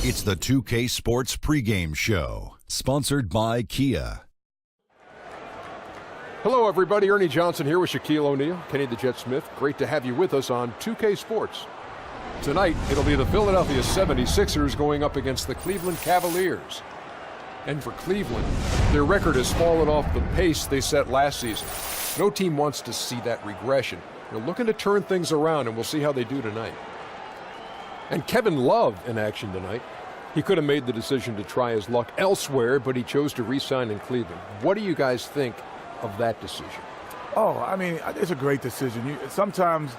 It's the 2K Sports pregame show, sponsored by Kia. Hello, everybody. Ernie Johnson here with Shaquille O'Neal, Kenny the Jet Smith. Great to have you with us on 2K Sports. Tonight, it'll be the Philadelphia 76ers going up against the Cleveland Cavaliers. And for Cleveland, their record has fallen off the pace they set last season. No team wants to see that regression. They're looking to turn things around, and we'll see how they do tonight. And Kevin Love in action tonight. He could have made the decision to try his luck elsewhere, but he chose to re-sign in Cleveland. What do you guys think of that decision? Oh, I mean, it's a great decision. Sometimes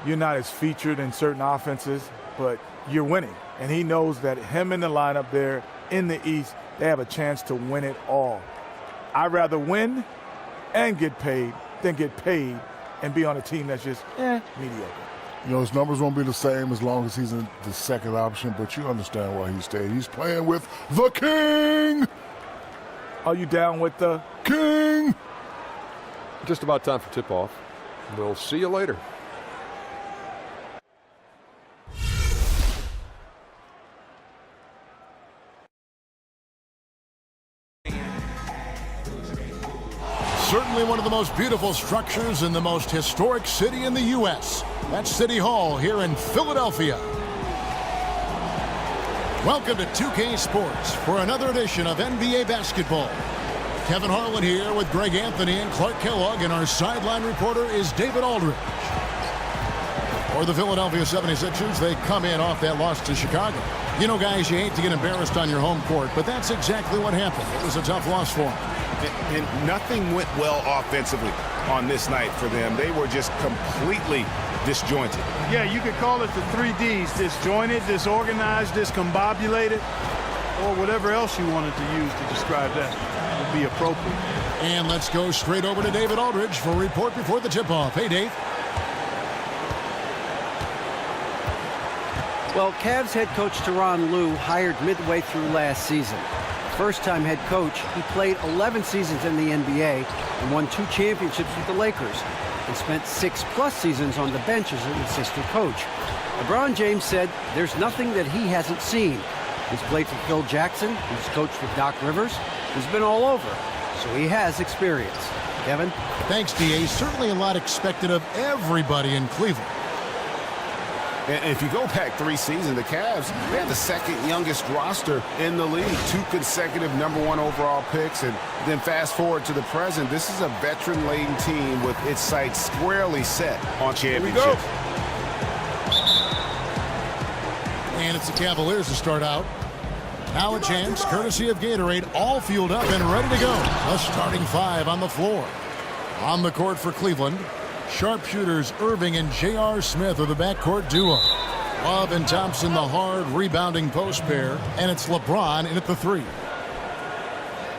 you're not as featured in certain offenses, but you're winning. And he knows that him in the lineup there in the East, they have a chance to win it all. I'd rather win and get paid than get paid and be on a team that's just mediocre. You know, his numbers won't be the same as long as he's in the second option, but you understand why he stayed. He's playing with the King! Are you down with the King? Just about time for tip-off. We'll see you later. Certainly one of the most beautiful structures in the most historic city in the U.S. That's City Hall here in Philadelphia. Welcome to 2K Sports for another edition of NBA basketball. Kevin Harlan here with Greg Anthony and Clark Kellogg, and our sideline reporter is David Aldridge. For the Philadelphia 76ers, they come in off that loss to Chicago. You know, guys, you hate to get embarrassed on your home court, but that's exactly what happened. It was a tough loss for them. And nothing went well offensively on this night for them. They were just completely disjointed. Yeah, you could call it the 3 Ds, disjointed, disorganized, discombobulated, or whatever else you wanted to use to describe that would be appropriate. And let's go straight over to David Aldridge for a report before the tip-off. Hey, Dave. Well, Cavs head coach Tyronn Lue hired midway through last season. First-time head coach, he played 11 seasons in the NBA and won 2 championships with the Lakers and spent 6+ seasons on the bench as an assistant coach. LeBron James said there's nothing that he hasn't seen. He's played for Phil Jackson, he's coached with Doc Rivers, he's been all over, so he has experience. Kevin? Thanks, D.A. Certainly a lot expected of everybody in Cleveland. And if you go back 3 seasons, the Cavs, they had the second youngest roster in the league. 2 consecutive #1 overall picks. And then fast forward to the present, this is a veteran-laden team with its sights squarely set on championships. And it's the Cavaliers to start out. Now a chance, courtesy of Gatorade, all fueled up and ready to go. A starting 5 on the floor. On the court for Cleveland, sharpshooters Irving and J.R. Smith are the backcourt duo. Love and Thompson, the hard rebounding post pair, and it's LeBron in at the 3.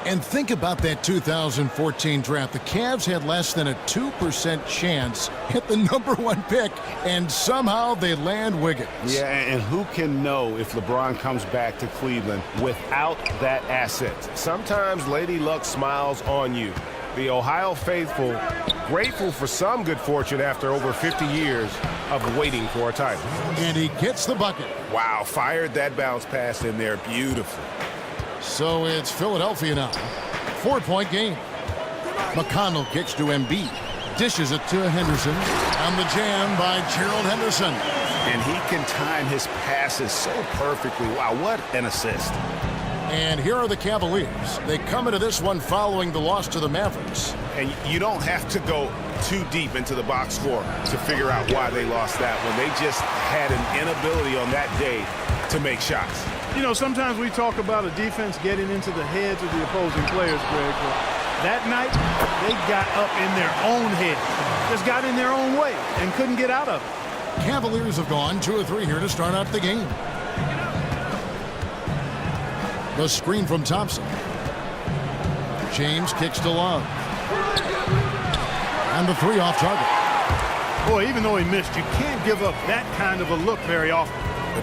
And think about that 2014 draft. The Cavs had less than a 2% chance at the #1 pick, and somehow they land Wiggins. Yeah, and who can know if LeBron comes back to Cleveland without that asset? Sometimes Lady Luck smiles on you. The Ohio faithful grateful for some good fortune after over 50 years of waiting for a title. And he gets the bucket. Wow, fired that bounce pass in there. Beautiful. So it's Philadelphia now. 4-point game. McConnell kicks to Embiid. Dishes it to Henderson. On the jam by Gerald Henderson. And he can time his passes so perfectly. Wow, what an assist. And here are the Cavaliers. They come into this one following the loss to the Mavericks. And you don't have to go too deep into the box score to figure out why they lost that one. They just had an inability on that day to make shots. You know, sometimes we talk about a defense getting into the heads of the opposing players, Greg. But that night, they got up in their own head. Just got in their own way and couldn't get out of it. Cavaliers have gone 2 of 3 here to start out the game. The screen from Thompson. James kicks to Love. And the 3 off target. Boy, even though he missed, you can't give up that kind of a look very often.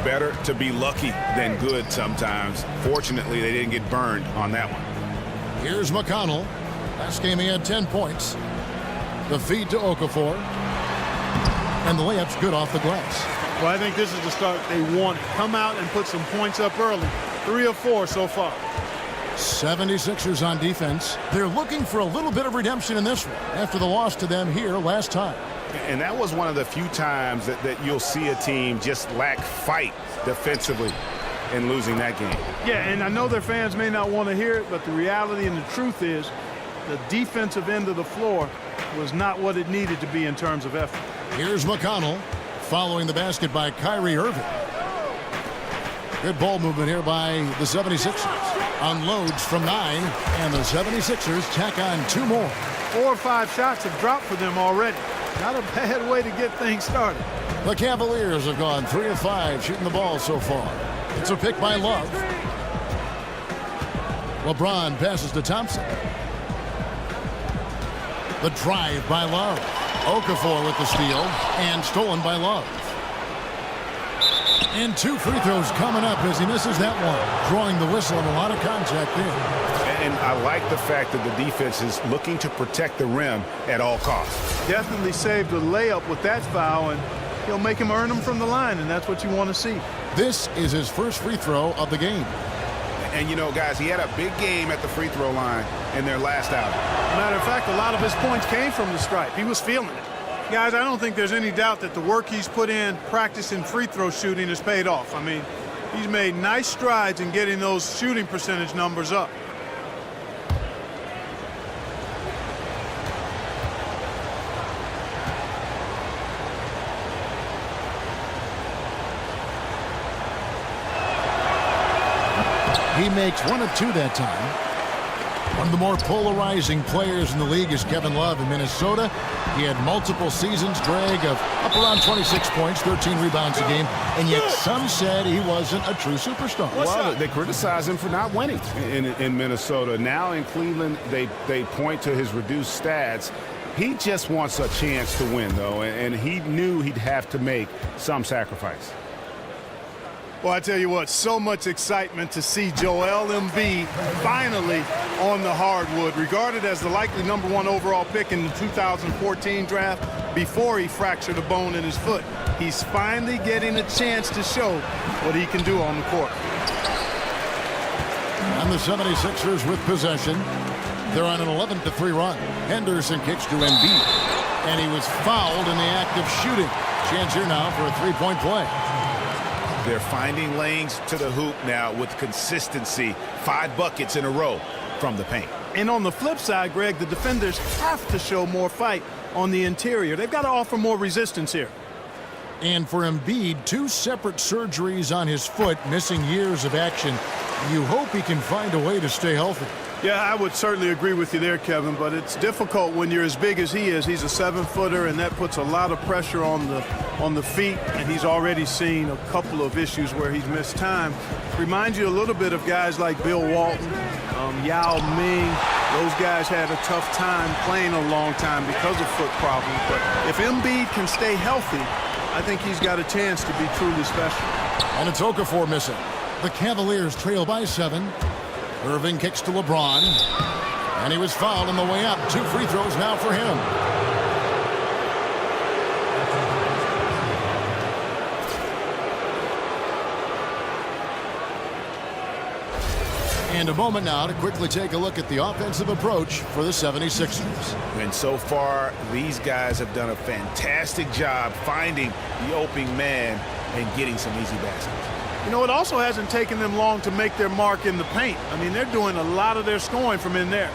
Better to be lucky than good sometimes. Fortunately, they didn't get burned on that one. Here's McConnell. Last game he had 10 points. The feed to Okafor. And the layup's good off the glass. Well, I think this is the start they wanted. Come out and put some points up early. 3 of 4 so far. 76ers on defense. They're looking for a little bit of redemption in this one after the loss to them here last time. And that was one of the few times that you'll see a team just lack fight defensively in losing that game. Yeah, and I know their fans may not want to hear it, but the reality and the truth is the defensive end of the floor was not what it needed to be in terms of effort. Here's McConnell following the basket by Kyrie Irving. Good ball movement here by the 76ers. Unloads from 9, and the 76ers tack on 2 more. 4 or 5 shots have dropped for them already. Not a bad way to get things started. The Cavaliers have gone 3 of 5 shooting the ball so far. It's a pick by Love. LeBron passes to Thompson. The drive by Love. Okafor with the steal, and stolen by Love. And 2 free throws coming up as he misses that one, drawing the whistle and a lot of contact there. And I like the fact that the defense is looking to protect the rim at all costs. Definitely saved a layup with that foul, and he'll make him earn them from the line, and that's what you want to see. This is his first free throw of the game. And, you know, guys, he had a big game at the free throw line in their last outing. Matter of fact, a lot of his points came from the stripe. He was feeling it. Guys, I don't think there's any doubt that the work he's put in practicing free throw shooting has paid off. I mean, he's made nice strides in getting those shooting percentage numbers up. He makes 1 of 2 that time. One of the more polarizing players in the league is Kevin Love in Minnesota. He had multiple seasons, Greg, of up around 26 points, 13 rebounds a game, and yet some said he wasn't a true superstar. Well, they criticize him for not winning in Minnesota. Now in Cleveland, they point to his reduced stats. He just wants a chance to win, though, and he knew he'd have to make some sacrifice. Well, I tell you what, so much excitement to see Joel Embiid finally on the hardwood, regarded as the likely #1 overall pick in the 2014 draft before he fractured a bone in his foot. He's finally getting a chance to show what he can do on the court. And the 76ers with possession. They're on an 11-3 run. Henderson kicks to Embiid, and he was fouled in the act of shooting. Chance here now for a 3-point play. They're finding lanes to the hoop now with consistency. 5 buckets in a row from the paint. And on the flip side, Greg, the defenders have to show more fight on the interior. They've got to offer more resistance here. And for Embiid, 2 separate surgeries on his foot, missing years of action. You hope he can find a way to stay healthy. Yeah, I would certainly agree with you there, Kevin, but it's difficult when you're as big as he is. He's a 7-footer, and that puts a lot of pressure on the feet, and he's already seen a couple of issues where he's missed time. Reminds you a little bit of guys like Bill Walton, Yao Ming. Those guys had a tough time playing a long time because of foot problems, but if Embiid can stay healthy, I think he's got a chance to be truly special. And it's Okafor missing. The Cavaliers trail by 7. Irving kicks to LeBron, and he was fouled on the way up. 2 free throws now for him. And a moment now to quickly take a look at the offensive approach for the 76ers. And so far, these guys have done a fantastic job finding the opening man and getting some easy baskets. You know, it also hasn't taken them long to make their mark in the paint. I mean, they're doing a lot of their scoring from in there.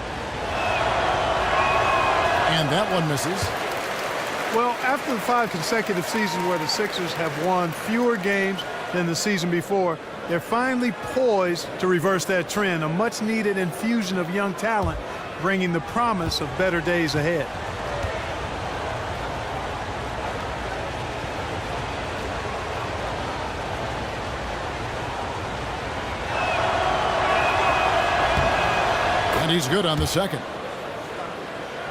And that one misses. Well, after the 5 consecutive seasons where the Sixers have won fewer games than the season before, they're finally poised to reverse that trend. A much-needed infusion of young talent, bringing the promise of better days ahead. And he's good on the second.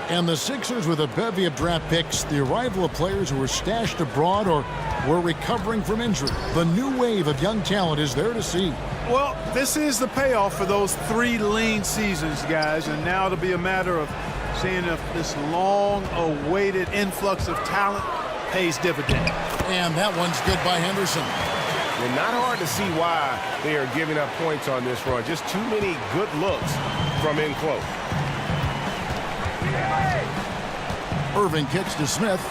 And the Sixers with a bevy of draft picks, the arrival of players who were stashed abroad or were recovering from injury. The new wave of young talent is there to see. Well, this is the payoff for those 3 lean seasons, guys, and now it'll be a matter of seeing if this long-awaited influx of talent pays dividends. And that one's good by Henderson. And not hard to see why they are giving up points on this run. Just too many good looks from in close. Irving kicks to Smith.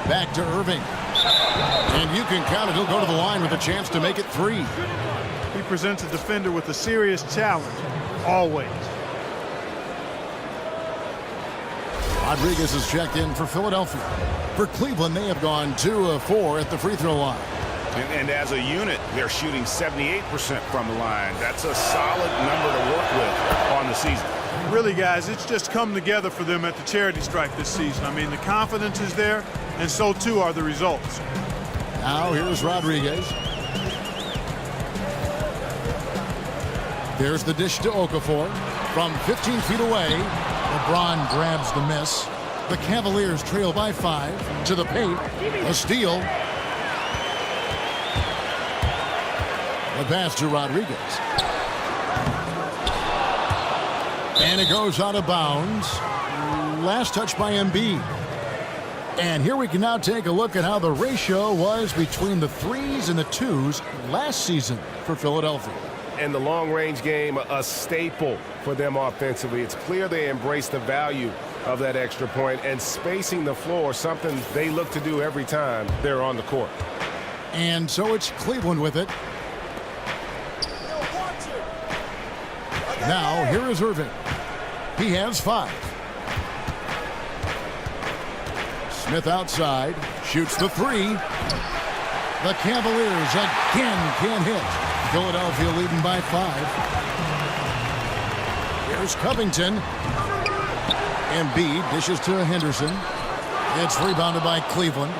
Back to Irving. And you can count it. He'll go to the line with a chance to make it 3. He presents a defender with a serious challenge, always. Rodriguez is checked in for Philadelphia. For Cleveland, they have gone 2 of 4 at the free throw line. And as a unit, they're shooting 78% from the line. That's a solid number to work with on the season. Really, guys, it's just come together for them at the charity stripe this season. I mean, the confidence is there, and so too are the results. Now here's Rodriguez. There's the dish to Okafor. From 15 feet away, LeBron grabs the miss. The Cavaliers trail by 5 to the paint. A steal. The pass to Rodriguez. And it goes out of bounds. Last touch by Embiid. And here we can now take a look at how the ratio was between the 3s and the 2s last season for Philadelphia. And the long-range game, a staple for them offensively. It's clear they embrace the value of that extra point, and spacing the floor, something they look to do every time they're on the court. And so it's Cleveland with it. Now, here is Irving. He has 5. Smith outside, shoots the 3. The Cavaliers again can't hit. Philadelphia leading by 5. Here's Covington. Embiid dishes to Henderson. It's rebounded by Cleveland.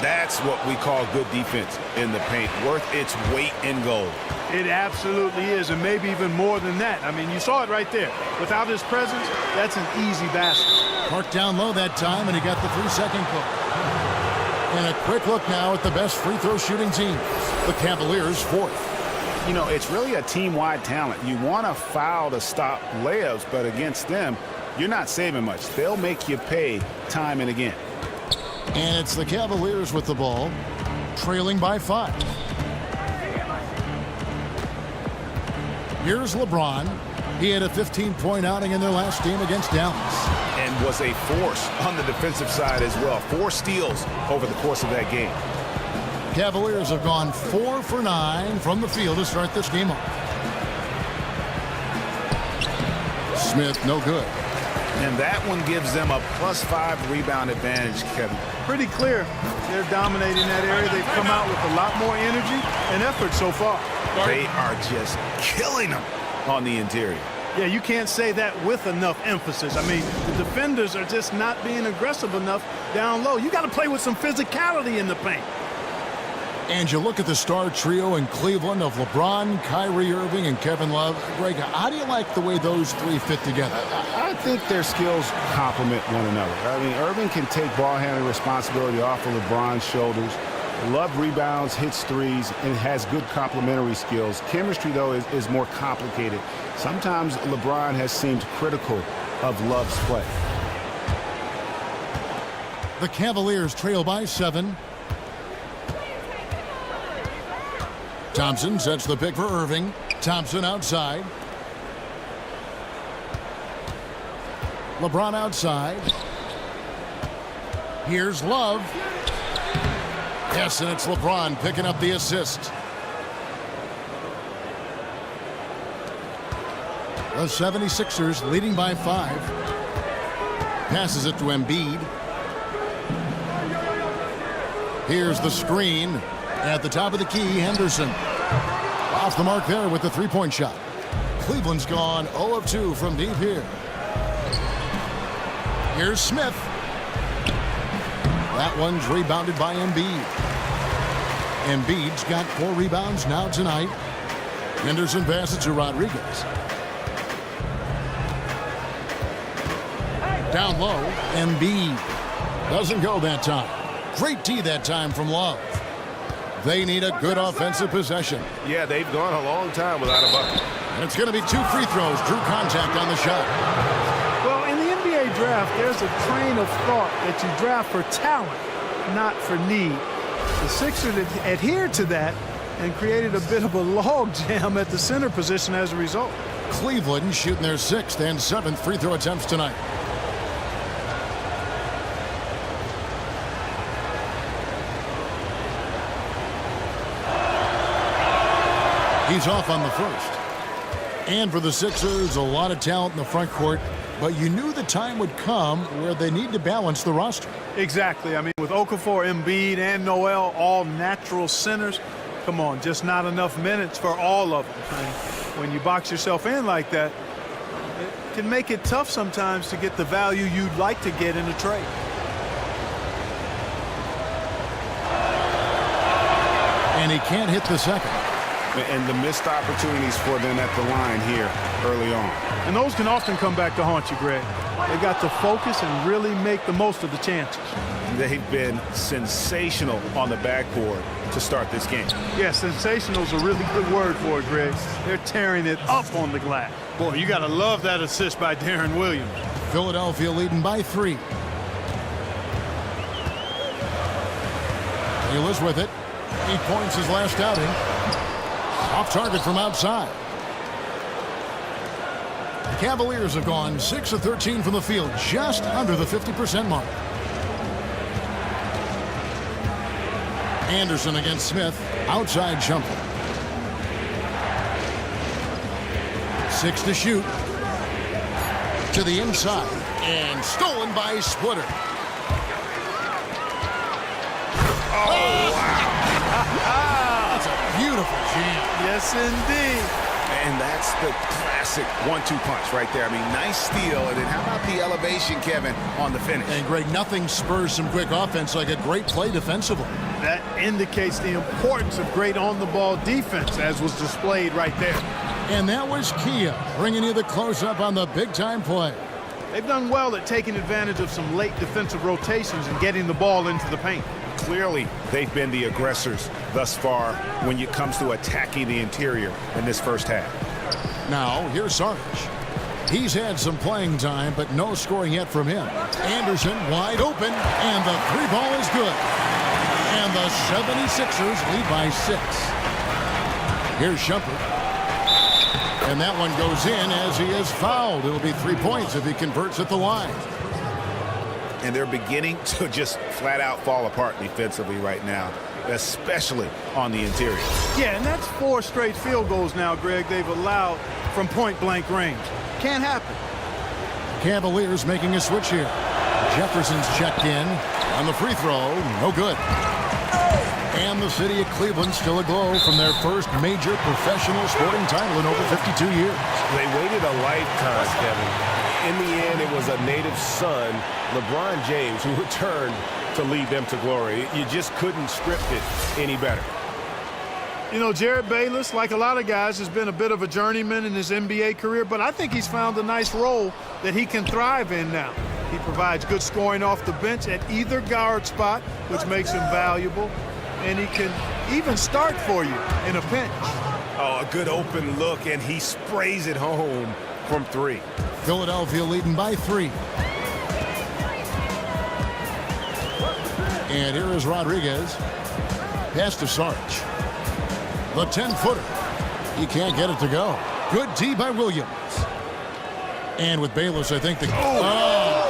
That's what we call good defense in the paint, worth its weight in gold. It absolutely is, and maybe even more than that. I mean, you saw it right there. Without his presence, that's an easy basket. Parked down low that time, and he got the 3-second call. And a quick look now at the best free throw shooting team. The Cavaliers 4th. You know, it's really a team-wide talent. You want a foul to stop layups, but against them, you're not saving much. They'll make you pay time and again. And it's the Cavaliers with the ball, trailing by 5. Here's LeBron. He had a 15-point outing in their last game against Dallas. And was a force on the defensive side as well. 4 steals over the course of that game. Cavaliers have gone 4 for 9 from the field to start this game off. Smith, no good. And that one gives them a +5 rebound advantage, Kevin. Pretty clear. They're dominating that area. They've come out with a lot more energy and effort so far. They are just killing them on the interior. Yeah, you can't say that with enough emphasis. I mean, the defenders are just not being aggressive enough down low. You got to play with some physicality in the paint. And you look at the star trio in Cleveland of LeBron, Kyrie Irving, and Kevin Love. Greg, how do you like the way those 3 fit together? I think their skills complement one another. I mean, Irving can take ball handling responsibility off of LeBron's shoulders. Love rebounds, hits 3s, and has good complementary skills. Chemistry, though, is more complicated. Sometimes LeBron has seemed critical of Love's play. The Cavaliers trail by 7. Thompson sets the pick for Irving. Thompson outside. LeBron outside. Here's Love. Yes, and it's LeBron picking up the assist. The 76ers leading by 5. Passes it to Embiid. Here's the screen. At the top of the key, Henderson. Off the mark there with the 3-point shot. Cleveland's gone 0 of 2 from deep here. Here's Smith. That one's rebounded by Embiid. Embiid's got 4 rebounds now tonight. Henderson passes to Rodriguez. Down low, Embiid. Doesn't go that time. Great D that time from Love. They need a good offensive possession. Yeah, they've gone a long time without a bucket. And it's going to be 2 free throws. Drew contact on the shot. Well, in the NBA draft, there's a train of thought that you draft for talent. not for need. The Sixers adhered to that and created a bit of a log jam at the center position as a result. Cleveland shooting their 6th and 7th free throw attempts tonight. He's off on the first. And for the Sixers, a lot of talent in the front court, but you knew the time would come where they need to balance the roster. Exactly. I mean, with Okafor, Embiid, and Noel, all natural centers, come on, just not enough minutes for all of them. And when you box yourself in like that, it can make it tough sometimes to get the value you'd like to get in a trade. And he can't hit the second. And the missed opportunities for them at the line here early on. And those can often come back to haunt you, Greg. They got to focus and really make the most of the chances. They've been sensational on the backboard to start this game. Yeah, sensational is a really good word for it, Greg. They're tearing it up on the glass. Boy, you got to love that assist by Darren Williams. Philadelphia leading by 3. Taylor's with it. 8 points his last outing. Off target from outside. The Cavaliers have gone 6 of 13 from the field, just under the 50% mark. Anderson against Smith. Outside jumper. 6 to shoot. To the inside. And stolen by Splitter. Oh, wow. That's a beautiful jam. Yes, indeed. And that's the classic 1-2 punch right there. I mean, nice steal. And then how about the elevation, Kevin, on the finish? And Greg, nothing spurs some quick offense like a great play defensively. That indicates the importance of great on-the-ball defense, as was displayed right there. And that was Kia bringing you the close-up on the big-time play. They've done well at taking advantage of some late defensive rotations and getting the ball into the paint. Clearly, they've been the aggressors thus far when it comes to attacking the interior in this first half. Now, here's Sarge. He's had some playing time, but no scoring yet from him. Anderson wide open, and the 3 ball is good. And the 76ers lead by 6. Here's Shumpert. And that one goes in as he is fouled. It'll be 3 points if he converts at the line. And they're beginning to just flat out fall apart defensively right now, especially on the interior. Yeah, and that's 4 straight field goals now, Greg, they've allowed from point-blank range. Can't happen. Cavaliers making a switch here. Jefferson's checked in on the free throw. No good. And the city of Cleveland still aglow from their first major professional sporting title in over 52 years. They waited a lifetime, Kevin. In the end, it was a native son, LeBron James, who returned to lead them to glory. You just couldn't script it any better. You know, Jared Bayless, like a lot of guys, has been a bit of a journeyman in his NBA career, but I think he's found a nice role that he can thrive in now. He provides good scoring off the bench at either guard spot, which makes him valuable, and he can even start for you in a pinch. Oh, a good open look, and he sprays it home from 3. Philadelphia leading by 3. And here is Rodriguez. Pass to Sarge. The 10-footer. He can't get it to go. Good D by Williams. And with Bayless, I think the... Oh,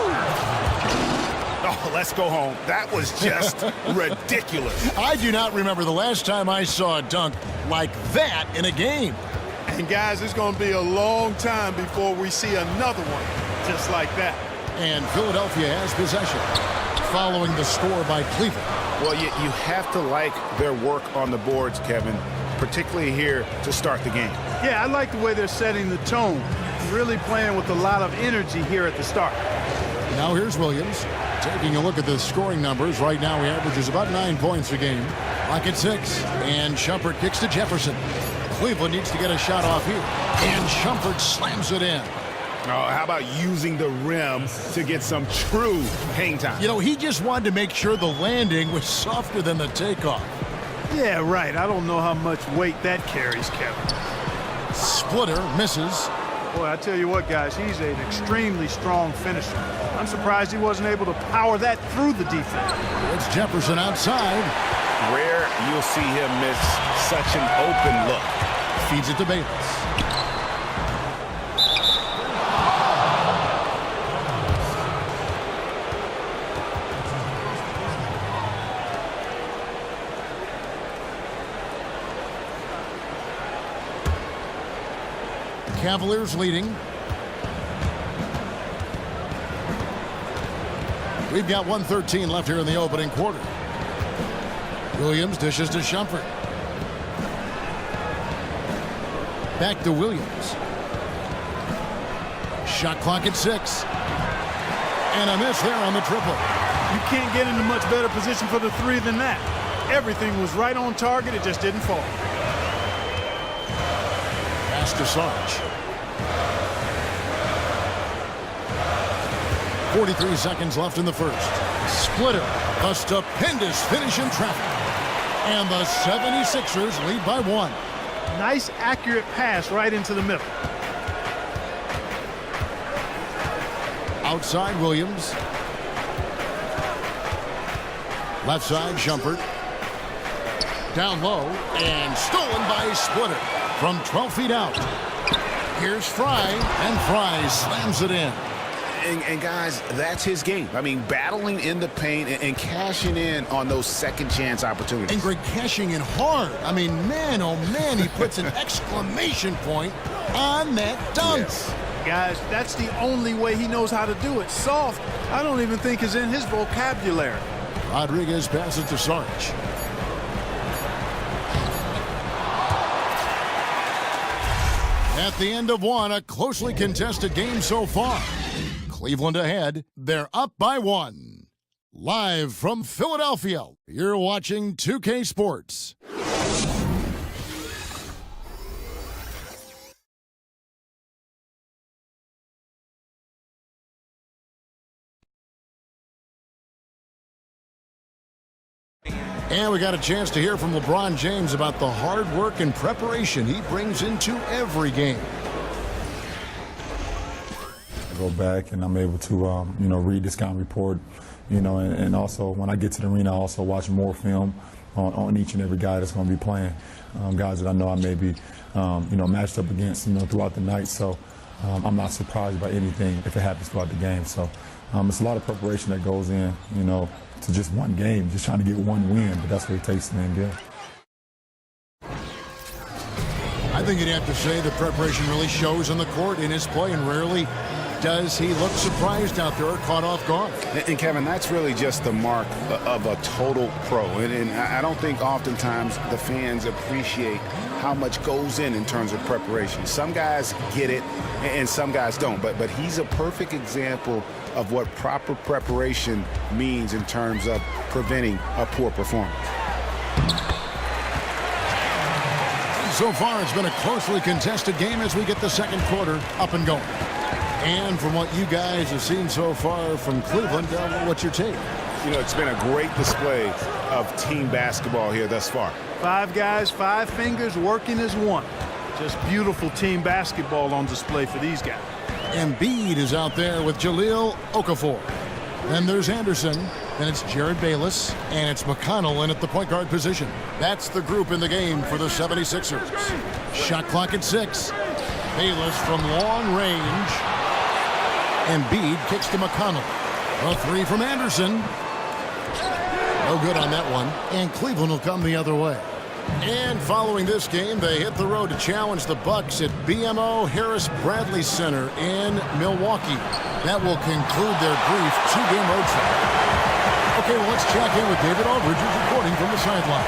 let's go home. That was just ridiculous. I do not remember the last time I saw a dunk like that in a game. And, guys, it's going to be a long time before we see another one just like that. And Philadelphia has possession following the score by Cleveland. Well, you have to like their work on the boards, Kevin, particularly here to start the game. Yeah, I like the way they're setting the tone. Really playing with a lot of energy here at the start. Now here's Williams. Taking a look at the scoring numbers. Right now he averages about 9 points a game. Lock at 6. And Shumpert kicks to Jefferson. Cleveland needs to get a shot off here. And Shumpert slams it in. Oh, how about using the rim to get some true hang time? You know, he just wanted to make sure the landing was softer than the takeoff. Yeah, right. I don't know how much weight that carries, Kevin. Splitter misses. Boy, I tell you what, guys, he's an extremely strong finisher. I'm surprised he wasn't able to power that through the defense. It's Jefferson outside. Rare you'll see him miss such an open look. Feeds it to Bayless. Cavaliers leading. We've got 1:13 left here in the opening quarter. Williams dishes to Shumpert. Back to Williams. Shot clock at 6. And a miss there on the triple. You can't get in a much better position for the three than that. Everything was right on target. It just didn't fall. Pass to Sarge. 43 seconds left in the first. Splitter. A stupendous finish in traffic. And the 76ers lead by 1. Nice, accurate pass right into the middle. Outside Williams. Left side Shumpert. Down low and stolen by Splitter from 12 feet out. Here's Fry, and Fry slams it in. And guys, that's his game. I mean, battling in the paint and cashing in on those second chance opportunities. And Greg cashing in hard. I mean, man, oh man, he puts an exclamation point on that dunk. Yes. Guys, that's the only way he knows how to do it. Soft, I don't even think is in his vocabulary. Rodriguez passes to Sarge. At the end of one, a closely contested game so far. Cleveland ahead. They're up by 1. Live from Philadelphia, you're watching 2K Sports. And we got a chance to hear from LeBron James about the hard work and preparation he brings into every game. I go back and I'm able to, read the scouting report, and also when I get to the arena, I also watch more film on each and every guy that's going to be playing, guys that I know I may be, matched up against, throughout the night. So I'm not surprised by anything if it happens throughout the game. So it's a lot of preparation that goes in, to just one game, just trying to get one win, but that's what it takes in the NBA. I think you'd have to say the preparation really shows on the court in his play, and rarely does he look surprised out there or caught off guard. And Kevin, that's really just the mark of a total pro. And I don't think oftentimes the fans appreciate how much goes in terms of preparation. Some guys get it and some guys don't. But he's a perfect example of what proper preparation means in terms of preventing a poor performance. So far, it's been a closely contested game as we get the second quarter up and going. And from what you guys have seen so far from Cleveland, what's your take? It's been a great display of team basketball here thus far. 5 guys, 5 fingers working as one. Just beautiful team basketball on display for these guys. Embiid is out there with Jahlil Okafor. Then there's Anderson, then it's Jared Bayless, and it's McConnell in at the point guard position. That's the group in the game for the 76ers. Shot clock at 6. Bayless from long range. Embiid kicks to McConnell. A 3 from Anderson. No good on that one. And Cleveland will come the other way. And following this game, they hit the road to challenge the Bucks at BMO Harris Bradley Center in Milwaukee. That will conclude their brief 2-game road trip. Okay, well, let's check in with David Aldridge, who's reporting from the sideline.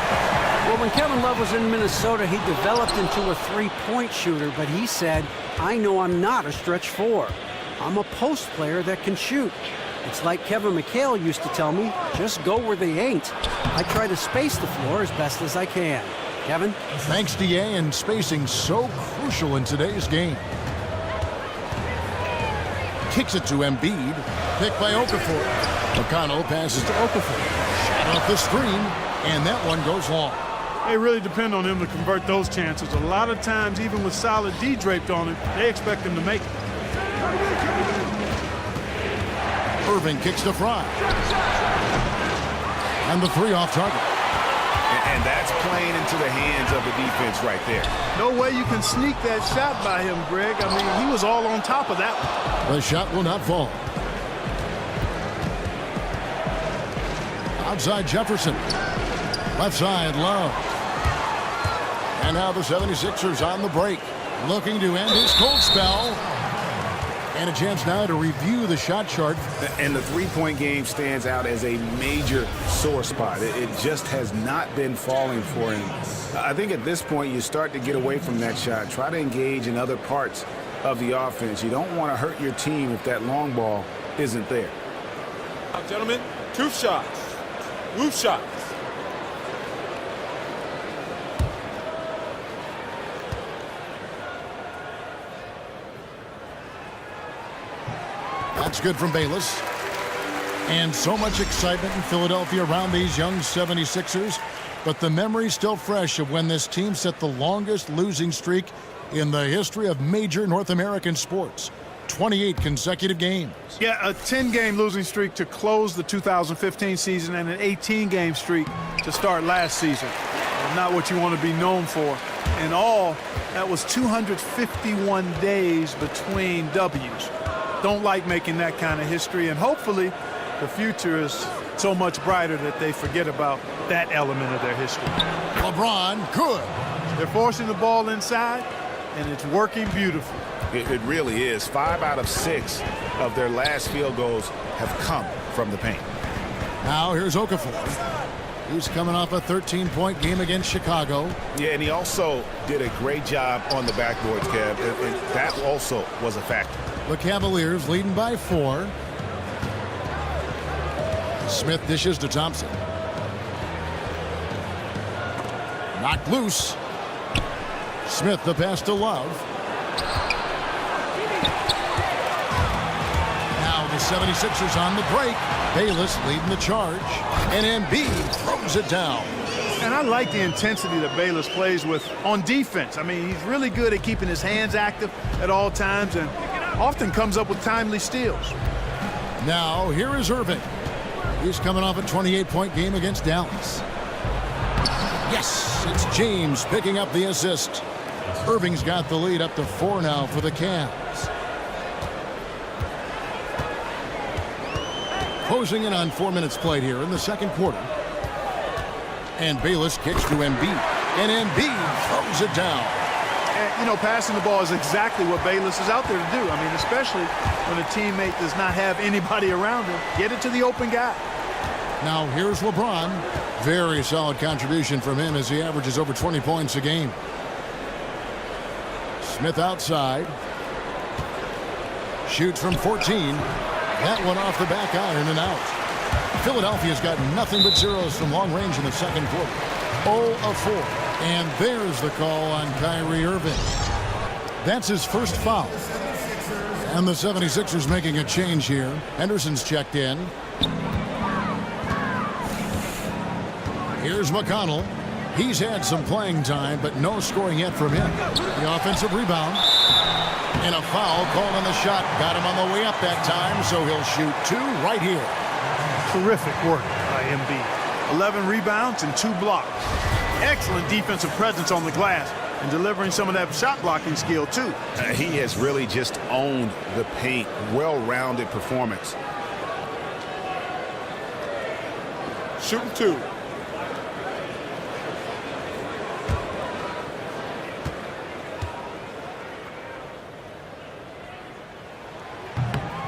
Well, when Kevin Love was in Minnesota, he developed into a three-point shooter, but he said, I know I'm not a stretch 4. I'm a post player that can shoot. It's like Kevin McHale used to tell me, just go where they ain't. I try to space the floor as best as I can. Kevin? Thanks, D.A., and spacing so crucial in today's game. Kicks it to Embiid, picked by Okafor. McConnell passes to Okafor. Shot off the screen, and that one goes long. They really depend on him to convert those chances. A lot of times, even with solid D draped on it, they expect him to make it. Irving kicks to Fry. And the three off target. And that's playing into the hands of the defense right there. No way you can sneak that shot by him, Greg. I mean, he was all on top of that one. The shot will not fall. Outside Jefferson. Left side, Love. And now the 76ers on the break, looking to end his cold spell. And a chance now to review the shot chart. And the three-point game stands out as a major sore spot. It just has not been falling for him. I think at this point you start to get away from that shot. Try to engage in other parts of the offense. You don't want to hurt your team if that long ball isn't there. Now, gentlemen, 2 shots. Roof shots. That's good from Bayless. And so much excitement in Philadelphia around these young 76ers. But the memory's still fresh of when this team set the longest losing streak in the history of major North American sports. 28 consecutive games. Yeah, a 10-game losing streak to close the 2015 season and an 18-game streak to start last season. Not what you want to be known for. In all, that was 251 days between W's. Don't like making that kind of history, and hopefully the future is so much brighter that they forget about that element of their history. LeBron, good. They're forcing the ball inside, and it's working beautifully. It really is. 5 out of 6 of their last field goals have come from the paint. Now here's Okafor. He's coming off a 13-point game against Chicago. Yeah, and he also did a great job on the backboards, Kev, and that also was a factor. The Cavaliers leading by 4. Smith dishes to Thompson. Knocked loose. Smith the pass to Love. Now the 76ers on the break. Bayless leading the charge. And Embiid throws it down. And I like the intensity that Bayless plays with on defense. I mean, he's really good at keeping his hands active at all times and often comes up with timely steals. Now here is Irving. He's coming off a 28-point game against Dallas. Yes, it's James picking up the assist. Irving's got the lead up to 4 now for the Cavs. Closing in on 4 minutes played here in the second quarter. And Bayless kicks to Embiid. And Embiid throws it down. And, you know, passing the ball is exactly what Bayless is out there to do. I mean, especially when a teammate does not have anybody around him. Get it to the open guy. Now here's LeBron. Very solid contribution from him as he averages over 20 points a game. Smith outside. Shoots from 14. That one off the back iron and out. Philadelphia's got nothing but zeros from long range in the second quarter. 0 of 4. And there's the call on Kyrie Irving. That's his first foul. And the 76ers making a change here. Henderson's checked in. Here's McConnell. He's had some playing time, but no scoring yet from him. The offensive rebound. And a foul called on the shot. Got him on the way up that time, so he'll shoot 2 right here. Terrific work by Embiid. 11 rebounds and 2 blocks. Excellent defensive presence on the glass and delivering some of that shot blocking skill too. He has really just owned the paint. Well-rounded performance. Shooting 2.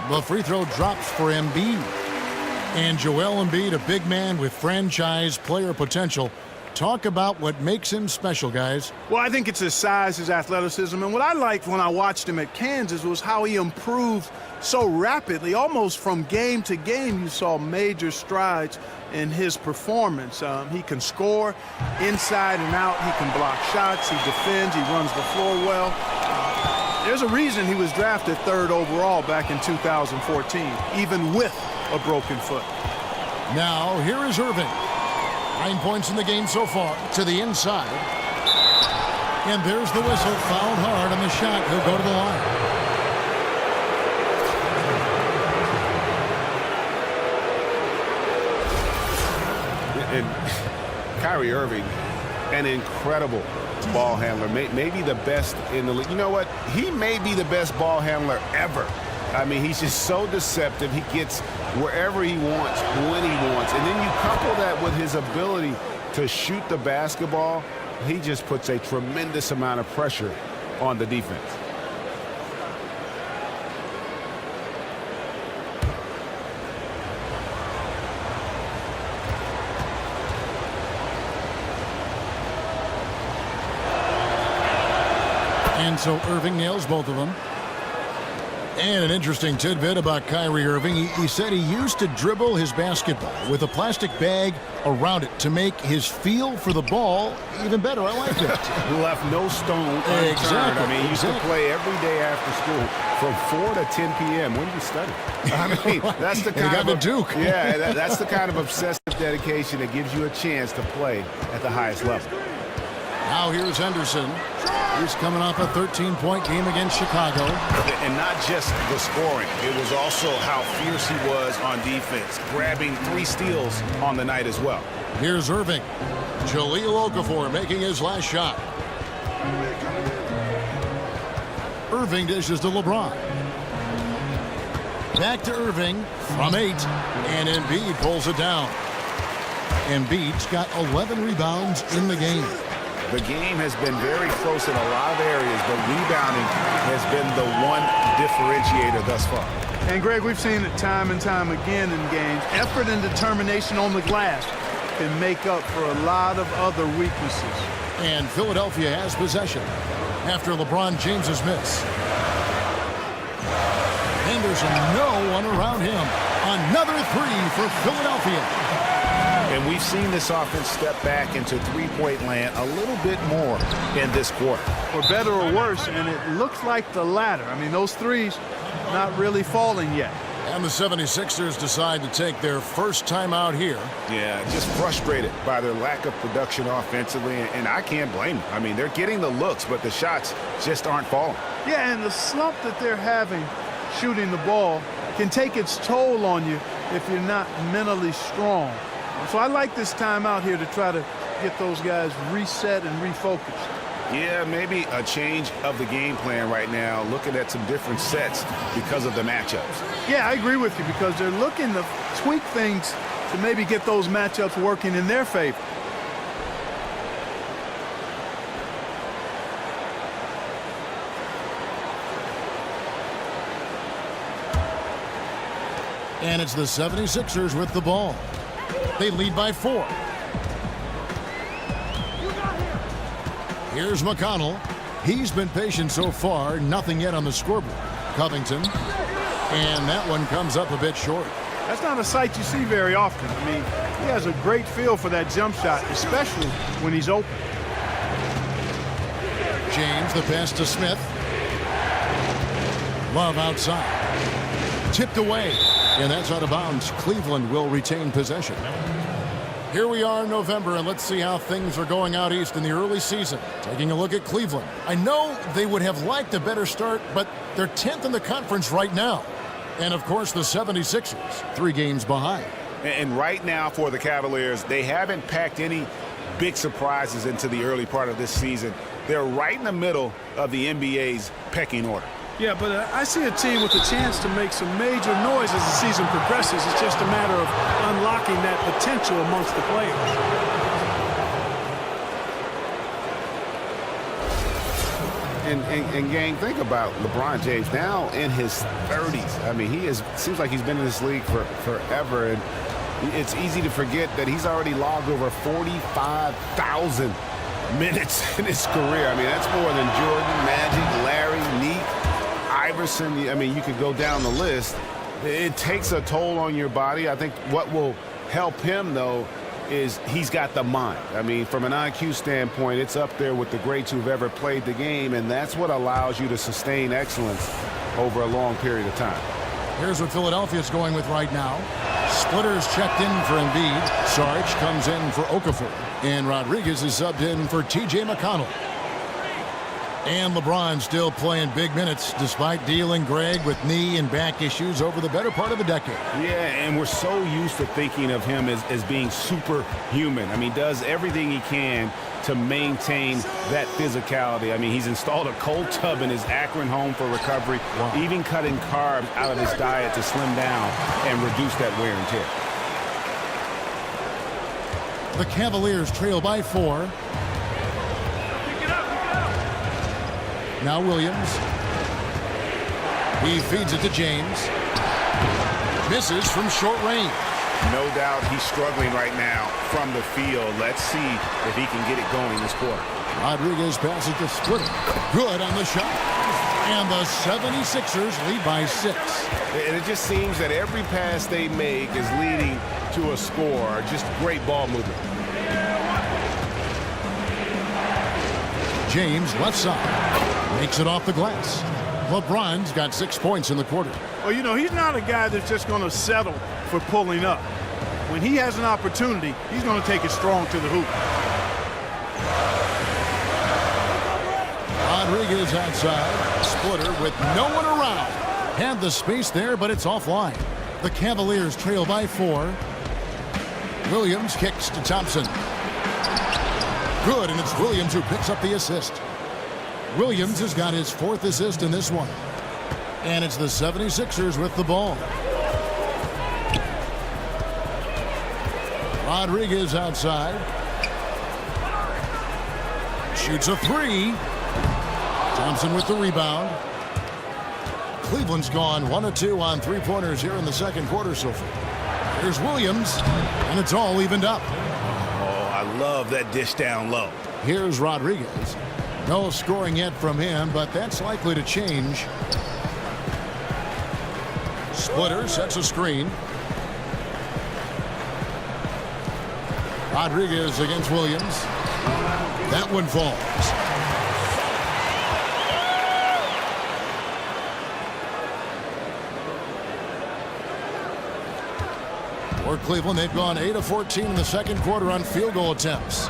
The free throw drops for Embiid. And Joel Embiid, a big man with franchise player potential. Talk about what makes him special, guys. Well, I think it's his size, his athleticism. And what I liked when I watched him at Kansas was how he improved so rapidly. Almost from game to game, you saw major strides in his performance. He can score inside and out. He can block shots. He defends. He runs the floor well. There's a reason he was drafted 3rd overall back in 2014, even with a broken foot. Now, here is Irving. 9 points in the game so far. To the inside. And there's the whistle. Fouled hard on the shot. He'll go to the line. And Kyrie Irving, an incredible ball handler, maybe the best in the league. You know what? He may be the best ball handler ever. I mean, he's just so deceptive. He gets wherever he wants, when he wants. And then you couple that with his ability to shoot the basketball, he just puts a tremendous amount of pressure on the defense. And so Irving nails both of them. And an interesting tidbit about Kyrie Irving. He said he used to dribble his basketball with a plastic bag around it to make his feel for the ball even better. I like that. Left no stone unturned. Exactly. I mean, he used to play every day after school from 4 to 10 p.m. When do you study? I mean, that's the kind of Duke. Yeah, that's the kind of obsessive dedication that gives you a chance to play at the highest level. Now here's Henderson. He's coming off a 13-point game against Chicago. And not just the scoring. It was also how fierce he was on defense, grabbing 3 steals on the night as well. Here's Irving. Jahlil Okafor making his last shot. Irving dishes to LeBron. Back to Irving from 8. And Embiid pulls it down. Embiid's got 11 rebounds in the game. The game has been very close in a lot of areas, but rebounding has been the one differentiator thus far. And, Greg, we've seen it time and time again in games. Effort and determination on the glass can make up for a lot of other weaknesses. And Philadelphia has possession after LeBron James's miss. Henderson, no one around him. Another 3 for Philadelphia. And we've seen this offense step back into three-point land a little bit more in this quarter. For better or worse, and it looks like the latter. I mean, those threes not really falling yet. And the 76ers decide to take their first time out here. Yeah, just frustrated by their lack of production offensively, and I can't blame them. I mean, they're getting the looks, but the shots just aren't falling. Yeah, and the slump that they're having shooting the ball can take its toll on you if you're not mentally strong. So I like this time out here to try to get those guys reset and refocused. Yeah, maybe a change of the game plan right now, looking at some different sets because of the matchups. Yeah, I agree with you because they're looking to tweak things to maybe get those matchups working in their favor. And it's the 76ers with the ball. They lead by 4. Here's McConnell. He's been patient so far. Nothing yet on the scoreboard. Covington. And that one comes up a bit short. That's not a sight you see very often. I mean, he has a great feel for that jump shot, especially when he's open. James, the pass to Smith. Love outside. Tipped away. And that's out of bounds. Cleveland will retain possession. Here we are in November, and let's see how things are going out east in the early season. Taking a look at Cleveland. I know they would have liked a better start, but they're 10th in the conference right now. And, of course, the 76ers, 3 games behind. And right now for the Cavaliers, they haven't packed any big surprises into the early part of this season. They're right in the middle of the NBA's pecking order. Yeah, but I see a team with a chance to make some major noise as the season progresses. It's just a matter of unlocking that potential amongst the players. And gang, think about LeBron James now in his 30s. I mean, seems like he's been in this league for forever, and it's easy to forget that he's already logged over 45,000 minutes in his career. I mean, that's more than Jordan, Magic, Larry, Neek, Iverson. I mean, you could go down the list. It takes a toll on your body. I think what will help him, though, is he's got the mind. I mean, from an IQ standpoint, it's up there with the greats who've ever played the game, and that's what allows you to sustain excellence over a long period of time. Here's what Philadelphia's going with right now. Splitter's checked in for Embiid. Sarge comes in for Okafor. And Rodriguez is subbed in for T.J. McConnell. And LeBron still playing big minutes despite dealing Greg with knee and back issues over the better part of a decade. Yeah, and we're so used to thinking of him as being superhuman. I mean, does everything he can to maintain that physicality. I mean, he's installed a cold tub in his Akron home for recovery, even cutting carbs out of his diet to slim down and reduce that wear and tear. The Cavaliers trail by 4. Now Williams. He feeds it to James. Misses from short range. No doubt he's struggling right now from the field. Let's see if he can get it going this quarter. Rodriguez passes to Splitter. Good on the shot. And the 76ers lead by 6. And it just seems that every pass they make is leading to a score. Just great ball movement. James left side. Makes it off the glass. LeBron's got 6 points in the quarter. Well, you know, he's not a guy that's just going to settle for pulling up. When he has an opportunity, he's going to take it strong to the hoop. Rodriguez outside. Splitter with no one around. Had the space there, but it's offline. The Cavaliers trail by 4. Williams kicks to Thompson. Good, and it's Williams who picks up the assist. Williams has got his 4th assist in this one. And it's the 76ers with the ball. Rodriguez outside. Shoots a 3. Thompson with the rebound. Cleveland's gone 1 of 2 on 3-pointers here in the second quarter so far. Here's Williams, and it's all evened up. Oh, I love that dish down low. Here's Rodriguez. No scoring yet from him, but that's likely to change. Splitter sets a screen. Rodriguez against Williams. That one falls. For Cleveland, they've gone 8 of 14 in the second quarter on field goal attempts.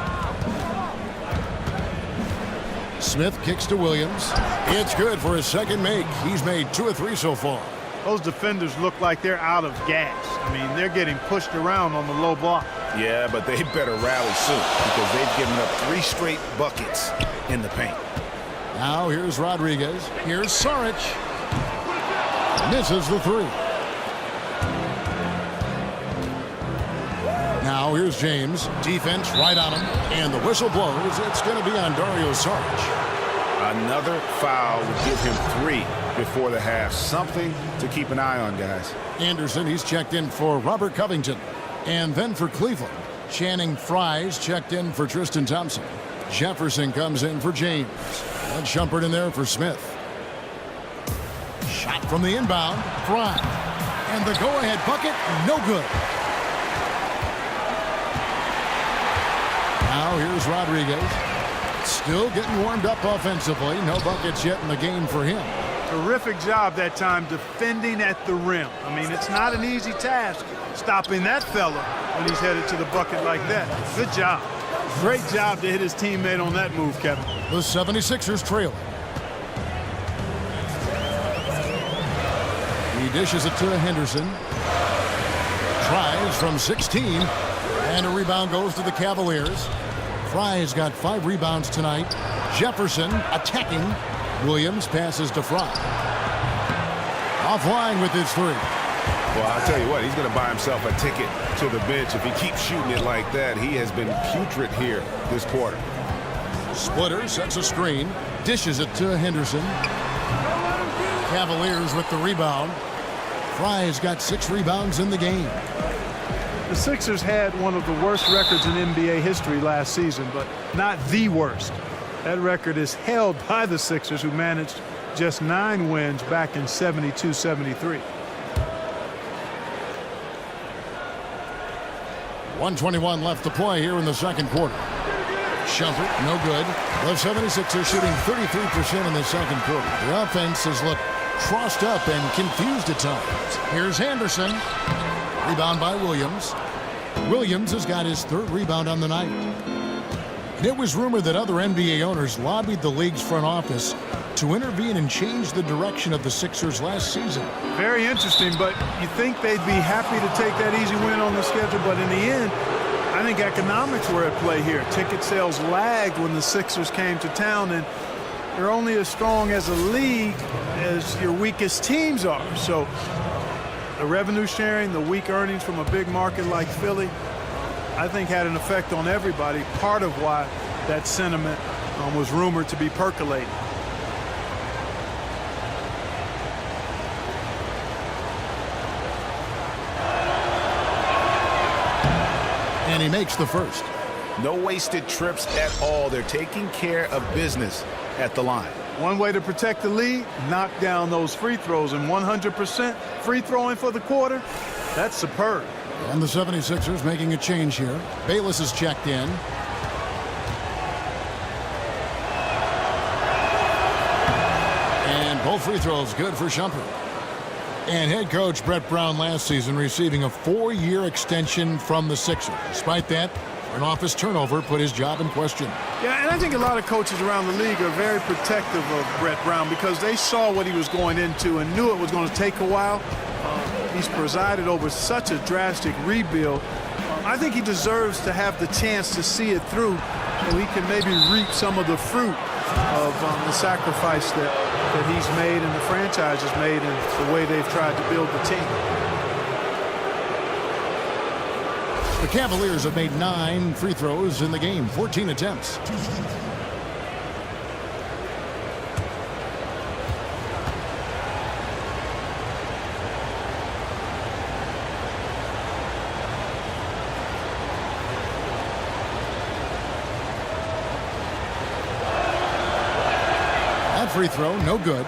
Smith kicks to Williams. It's good for his second make. He's made 2 of 3 so far. Those defenders look like they're out of gas. I mean, they're getting pushed around on the low block. Yeah, but they better rally soon because they've given up 3 straight buckets in the paint. Now here's Rodriguez. Here's Saric. Misses the 3. Now here's James. Defense right on him. And the whistle blows. It's going to be on Dario Saric. Another foul would give him 3 before the half. Something to keep an eye on, guys. Anderson, he's checked in for Robert Covington. And then for Cleveland, Channing Frye's checked in for Tristan Thompson. Jefferson comes in for James. And Shumpert in there for Smith. Shot from the inbound. Frye. And the go-ahead bucket, no good. Now here's Rodriguez. Still getting warmed up offensively. No buckets yet in the game for him. Terrific job that time defending at the rim. I mean, it's not an easy task stopping that fella when he's headed to the bucket like that. Good job. Great job to hit his teammate on that move, Kevin. The 76ers trail. He dishes it to Henderson. Tries from 16. And a rebound goes to the Cavaliers. Frye's got 5 rebounds tonight. Jefferson attacking. Williams passes to Frye. Offline with his 3. Well, I'll tell you what, he's going to buy himself a ticket to the bench if he keeps shooting it like that. He has been putrid here this quarter. Splitter sets a screen. Dishes it to Henderson. Cavaliers with the rebound. Frye's got 6 rebounds in the game. The Sixers had one of the worst records in NBA history last season, but not the worst. That record is held by the Sixers, who managed just 9 wins back in 72-73. 1:21 left to play here in the second quarter. Shumpert, no good. The 76ers shooting 33% in the second quarter. The offense has looked crossed up and confused at times. Here's Henderson. Rebound by Williams. Williams has got his 3rd rebound on the night. And it was rumored that other NBA owners lobbied the league's front office to intervene and change the direction of the Sixers last season. Very interesting, but you think they'd be happy to take that easy win on the schedule, but in the end, I think economics were at play here. Ticket sales lagged when the Sixers came to town, and you're only as strong as a league as your weakest teams are. So the revenue sharing, the weak earnings from a big market like Philly, I think had an effect on everybody, part of why that sentiment was rumored to be percolating. And he makes the first. No wasted trips at all. They're taking care of business at the line. One way to protect the lead, knock down those free throws, and 100% free throwing for the quarter, that's superb. And the 76ers making a change here. Bayless is checked in. And both free throws good for Shumpert. And head coach Brett Brown last season receiving a 4-year extension from the Sixers. Despite that, an office turnover put his job in question. Yeah, and I think a lot of coaches around the league are very protective of Brett Brown because they saw what he was going into and knew it was going to take a while. He's presided over such a drastic rebuild. I think he deserves to have the chance to see it through so he can maybe reap some of the fruit of the sacrifice that he's made and the franchise has made and the way they've tried to build the team. The Cavaliers have made 9 free throws in the game, 14 attempts. That free throw, no good.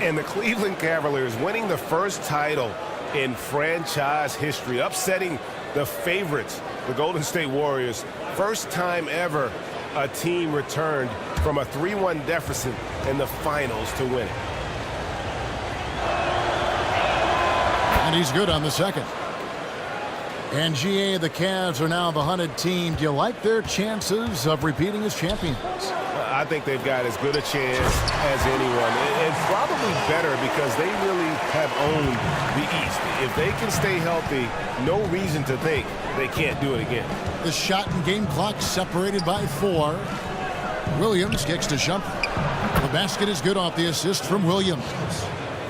And the Cleveland Cavaliers winning the first title in franchise history, upsetting the favorites, the Golden State Warriors. First time ever a team returned from a 3-1 deficit in the finals to win it. And he's good on the second. And GA, the Cavs are now the hunted team. Do you like their chances of repeating as champions? I think they've got as good a chance as anyone. And probably better because they really have owned the East. If they can stay healthy, no reason to think they can't do it again. The shot and game clock separated by 4. Williams kicks to Shumpert. The basket is good off the assist from Williams.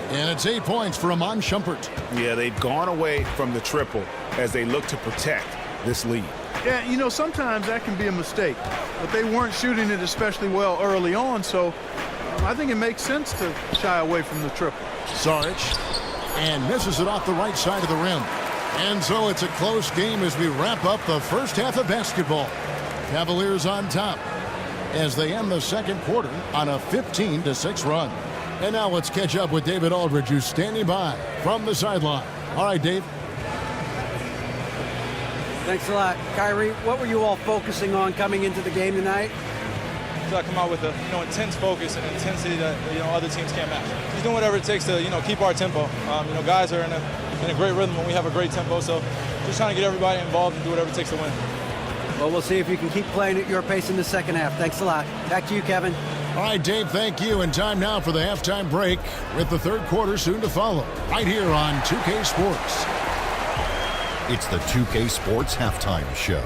And it's 8 points for Amon Shumpert. Yeah, they've gone away from the triple as they look to protect this lead. Yeah, you know, sometimes that can be a mistake, but they weren't shooting it especially well early on, so I think it makes sense to shy away from the triple. Saric, and misses it off the right side of the rim. And so it's a close game as we wrap up the first half of basketball. Cavaliers on top as they end the second quarter on a 15-6 run. And now let's catch up with David Aldridge, who's standing by from the sideline. All right, Dave. Thanks a lot. Kyrie, what were you all focusing on coming into the game tonight? I come out with a intense focus and intensity that other teams can't match. Just doing whatever it takes to keep our tempo. Guys are in a great rhythm when we have a great tempo, so just trying to get everybody involved and do whatever it takes to win. Well, we'll see if you can keep playing at your pace in the second half. Thanks a lot. Back to you, Kevin. All right, Dave, thank you. And time now for the halftime break with the third quarter soon to follow right here on 2K Sports. It's the 2K Sports Halftime Show.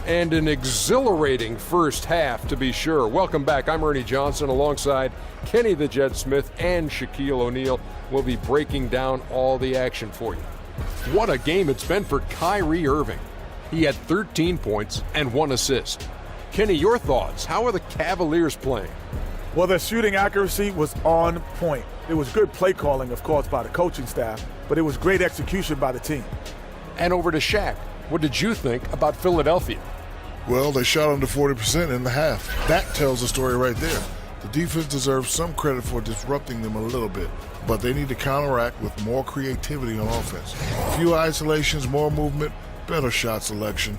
And an exhilarating first half, to be sure. Welcome back. I'm Ernie Johnson alongside Kenny the Jet Smith and Shaquille O'Neal. We'll be breaking down all the action for you. What a game it's been for Kyrie Irving. He had 13 points and 1 assist. Kenny, your thoughts? How are the Cavaliers playing? Well, their shooting accuracy was on point. It was good play calling, of course, by the coaching staff, but it was great execution by the team. And over to Shaq. What did you think about Philadelphia? Well, they shot under 40% in the half. That tells the story right there. The defense deserves some credit for disrupting them a little bit, but they need to counteract with more creativity on offense. A few isolations, more movement, better shot selection.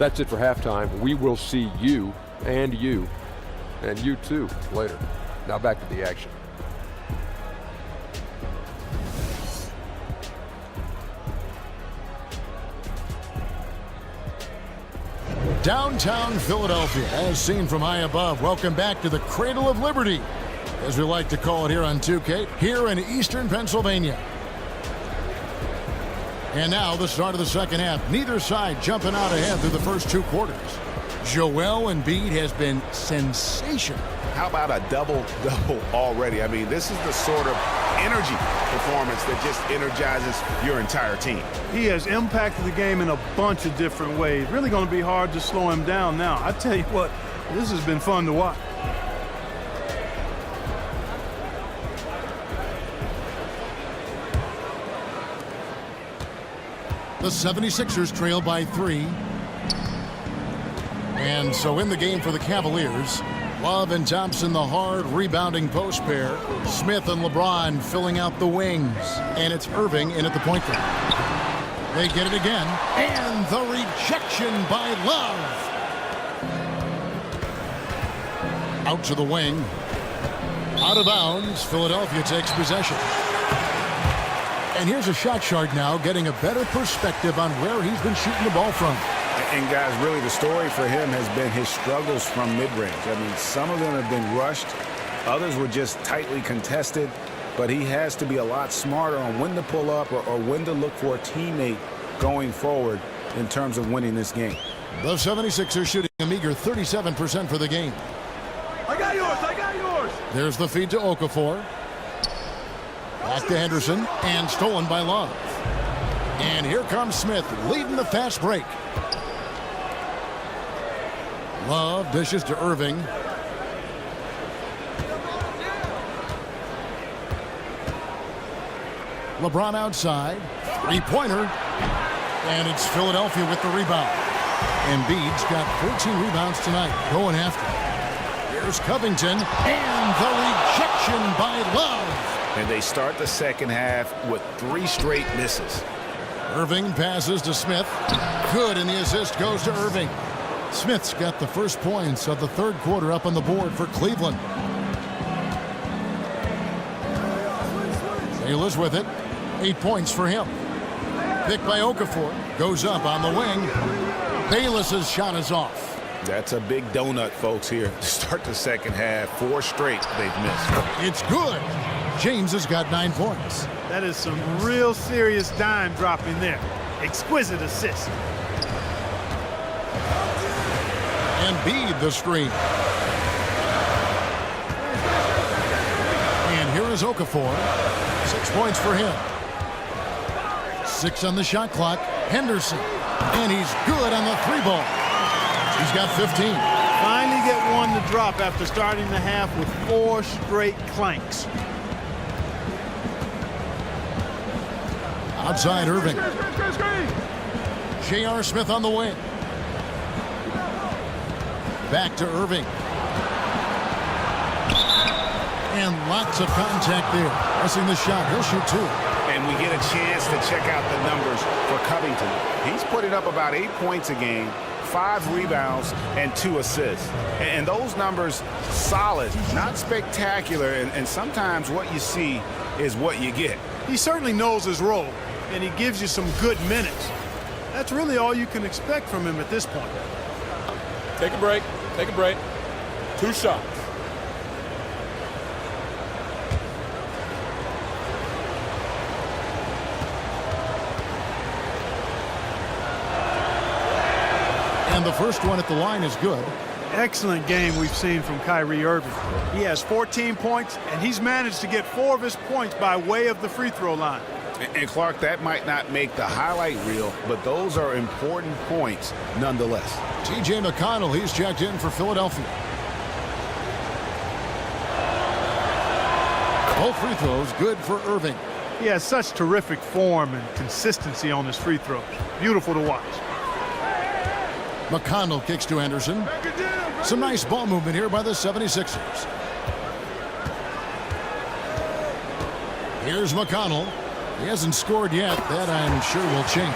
That's it for halftime. We will see you and you too later. Now back to the action. Downtown Philadelphia, as seen from high above. Welcome back to the Cradle of Liberty, as we like to call it here on 2K, here in eastern Pennsylvania. And now the start of the second half. Neither side jumping out ahead through the first 2 quarters. Joel Embiid has been sensational. How about a double-double already? I mean, this is the sort of energy performance that just energizes your entire team. He has impacted the game in a bunch of different ways. Really going to be hard to slow him down now. I tell you what, this has been fun to watch. The 76ers trail by 3. And so in the game for the Cavaliers, Love and Thompson, the hard rebounding post pair. Smith and LeBron filling out the wings. And it's Irving in at the point guard. They get it again. And the rejection by Love. Out to the wing. Out of bounds. Philadelphia takes possession. And here's a shot chart now, getting a better perspective on where he's been shooting the ball from. And guys, really the story for him has been his struggles from mid-range. I mean, some of them have been rushed. Others were just tightly contested. But he has to be a lot smarter on when to pull up or when to look for a teammate going forward in terms of winning this game. The 76ers shooting a meager 37% for the game. I got yours. There's the feed to Okafor. Back to Henderson, and stolen by Love. And here comes Smith, leading the fast break. Love dishes to Irving. LeBron outside. Three-pointer. And it's Philadelphia with the rebound. Embiid's got 14 rebounds tonight, going after. Here's Covington, and the rejection by Love. And they start the second half with 3 straight misses. Irving passes to Smith. Good, and the assist goes to Irving. Smith's got the first points of the third quarter up on the board for Cleveland. Taylor's with it. 8 points for him. Picked by Okafor. Goes up on the wing. Bayless's shot is off. That's a big donut, folks, here to start the second half. 4 straight they've missed. It's good. James has got 9 points. That is some real serious dime dropping there. Exquisite assist. Embiid the screen. And here is Okafor. 6 points for him. 6 on the shot clock. Henderson. And he's good on the 3-ball. He's got 15. Finally get one to drop after starting the half with 4 straight clanks. Outside Irving. J.R. Smith on the wing. Back to Irving. And lots of contact there. Pressing the shot. He'll shoot 2. And we get a chance to check out the numbers for Covington. He's putting up about 8 points a game, 5 rebounds, and 2 assists. And those numbers, solid, not spectacular. And sometimes what you see is what you get. He certainly knows his role, and he gives you some good minutes. That's really all you can expect from him at this point. Take a break. Take a break. 2 shots. And the first one at the line is good. Excellent game we've seen from Kyrie Irving. He has 14 points, and he's managed to get 4 of his points by way of the free throw line. And Clark, that might not make the highlight reel, but those are important points nonetheless. T.J. McConnell, he's checked in for Philadelphia. Both free throws good for Irving. He has such terrific form and consistency on his free throws. Beautiful to watch. McConnell kicks to Henderson. Some nice ball movement here by the 76ers. Here's McConnell. He hasn't scored yet. That, I'm sure, will change.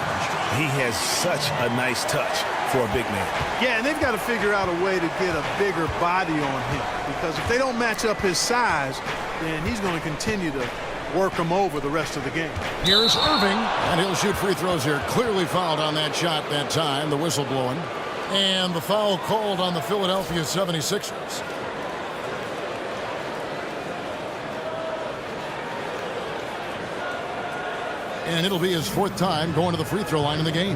He has such a nice touch. for a big man. Yeah, and they've got to figure out a way to get a bigger body on him, because if they don't match up his size, then he's going to continue to work him over the rest of the game. Here's Irving, and he'll shoot free throws here. Clearly fouled on that shot that time, the whistle blowing. And the foul called on the Philadelphia 76ers. And it'll be his 4th time going to the free throw line in the game.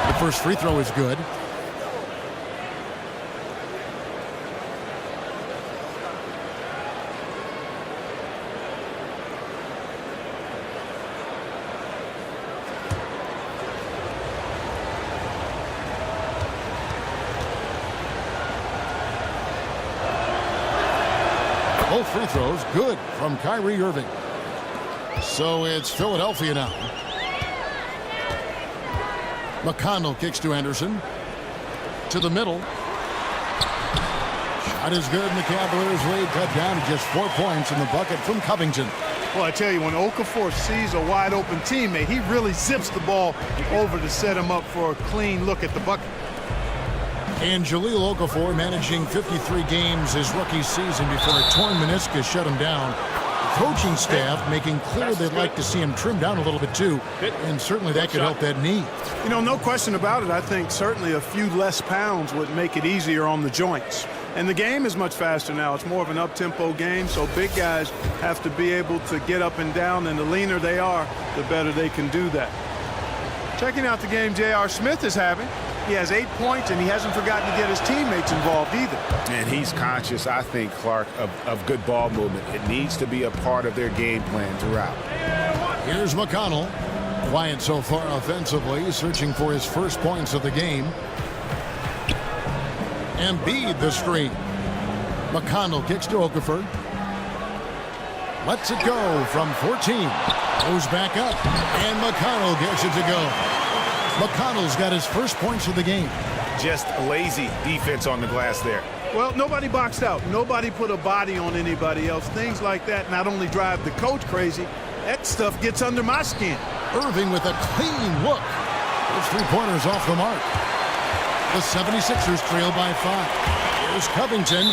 The first free throw is good. Both free throws good from Kyrie Irving. So it's Philadelphia now. McConnell kicks to Anderson. To the middle. Shot is good, and the Cavaliers lead cut down to just 4 points in the bucket from Covington. Well, I tell you, when Okafor sees a wide-open teammate, he really zips the ball over to set him up for a clean look at the bucket. And Jahlil Okafor managing 53 games his rookie season before a torn meniscus shut him down. The coaching staff making clear they'd like to see him trim down a little bit too, and certainly that could help that knee. You know, no question about it. I think certainly a few less pounds would make it easier on the joints. And the game is much faster now. It's more of an up-tempo game, so big guys have to be able to get up and down, and the leaner they are, the better they can do that. Checking out the game J.R. Smith is having. He has 8 points, and he hasn't forgotten to get his teammates involved either. And he's conscious, I think, Clark, of good ball movement. It needs to be a part of their game plan throughout. Here's McConnell. Quiet so far offensively, searching for his first points of the game. Embiid the screen. McConnell kicks to Okafor. Lets it go from 14. Goes back up, and McConnell gets it to go. McConnell's got his first points of the game. Just lazy defense on the glass there. Well, nobody boxed out. Nobody put a body on anybody else. Things like that not only drive the coach crazy, that stuff gets under my skin. Irving with a clean look. Those 3-pointers off the mark. The 76ers trail by 5. Here's Covington.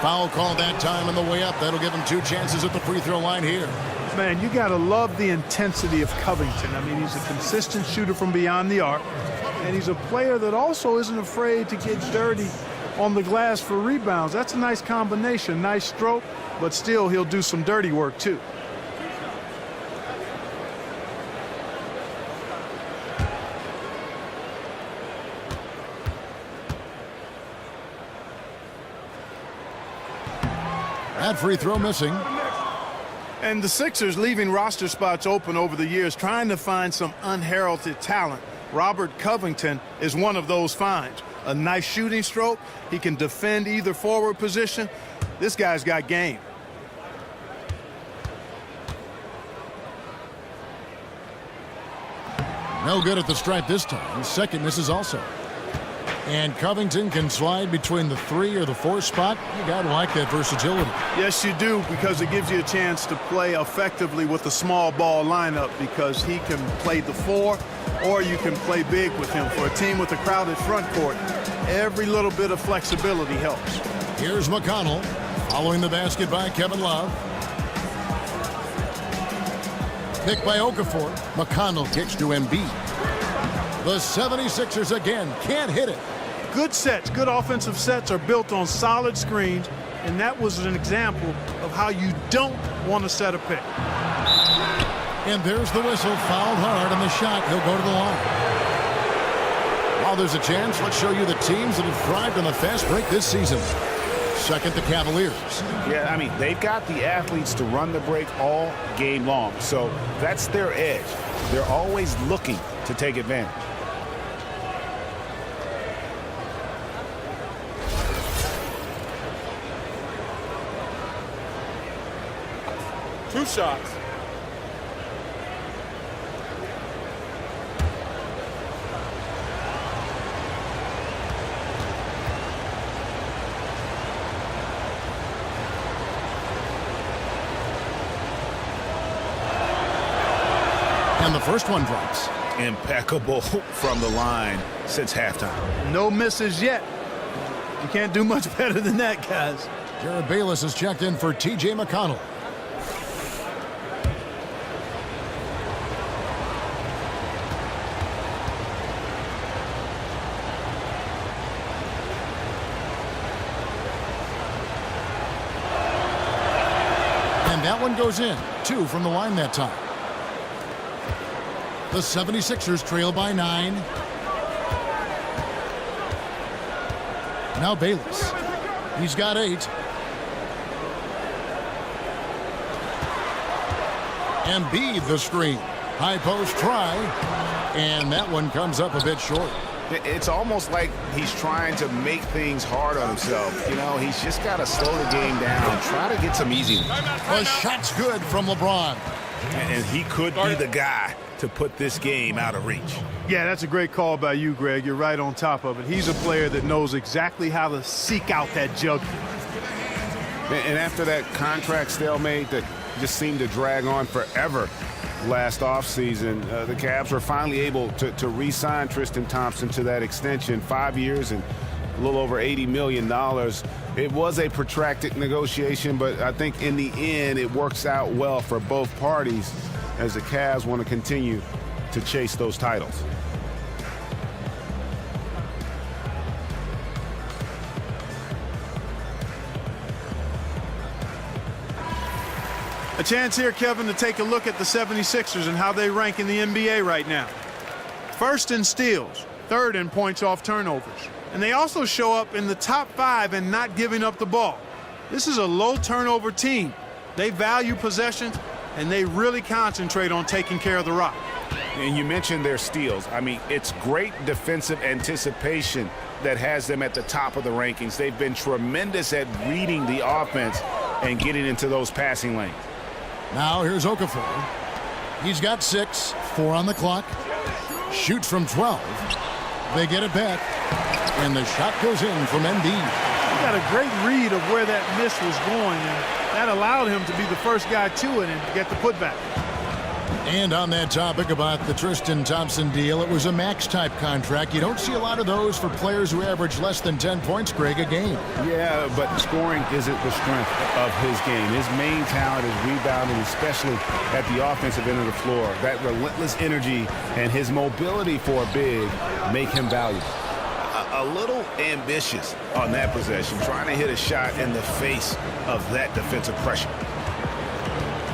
Foul call that time on the way up. That'll give him 2 chances at the free throw line here. Man, you got to love the intensity of Covington. I mean, he's a consistent shooter from beyond the arc, and he's a player that also isn't afraid to get dirty on the glass for rebounds. That's a nice combination, nice stroke, but still he'll do some dirty work too. That free throw missing. And the Sixers leaving roster spots open over the years, trying to find some unheralded talent. Robert Covington is one of those finds. A nice shooting stroke. He can defend either forward position. This guy's got game. No good at the stripe this time. Second misses also. And Covington can slide between the 3 or the 4 spot. You got to like that versatility. Yes, you do, because it gives you a chance to play effectively with the small ball lineup, because he can play the 4, or you can play big with him. For a team with a crowded front court, every little bit of flexibility helps. Here's McConnell following the basket by Kevin Love. Pick by Okafor. McConnell kicks to Embiid. The 76ers again can't hit it. Good sets, good offensive sets are built on solid screens, and that was an example of how you don't want to set a pick. And there's the whistle, fouled hard on the shot. He'll go to the line. While there's a chance, let's show you the teams that have thrived on the fast break this season. Second, the Cavaliers. Yeah, I mean, they've got the athletes to run the break all game long, so that's their edge. They're always looking to take advantage. Two shots. And the first one drops. Impeccable from the line since halftime. No misses yet. You can't do much better than that, guys. Jared Bayless is checked in for T.J. McConnell. And that one goes in. 2 from the line that time. The 76ers trail by 9. Now Bayless. He's got 8. Embiid the screen. High post try. And that one comes up a bit short. It's almost like he's trying to make things hard on himself. You know, he's just got to slow the game down and try to get some easy ones. The shot's good from LeBron. And he could be the guy to put this game out of reach. Yeah, that's a great call by you, Greg. You're right on top of it. He's a player that knows exactly how to seek out that jugular. And after that contract stalemate that just seemed to drag on forever last offseason, the Cavs were finally able to re-sign Tristan Thompson to that extension, 5 years and a little over $80 million. It was a protracted negotiation, but I think in the end it works out well for both parties as the Cavs want to continue to chase those titles. A chance here, Kevin, to take a look at the 76ers and how they rank in the NBA right now. First in steals, third in points off turnovers. And they also show up in the top 5 in not giving up the ball. This is a low turnover team. They value possessions, and they really concentrate on taking care of the rock. And you mentioned their steals. I mean, it's great defensive anticipation that has them at the top of the rankings. They've been tremendous at reading the offense and getting into those passing lanes. Now here's Okafor. He's got 6, 4 on the clock. Shoots from 12. They get it back. And the shot goes in from Embiid. He got a great read of where that miss was going, and that allowed him to be the first guy to it and get the putback. And on that topic about the Tristan Thompson deal, it was a max-type contract. You don't see a lot of those for players who average less than 10 points, Greg, a game. Yeah, but scoring isn't the strength of his game. His main talent is rebounding, especially at the offensive end of the floor. That relentless energy and his mobility for a big make him valuable. A little ambitious on that possession, trying to hit a shot in the face of that defensive pressure.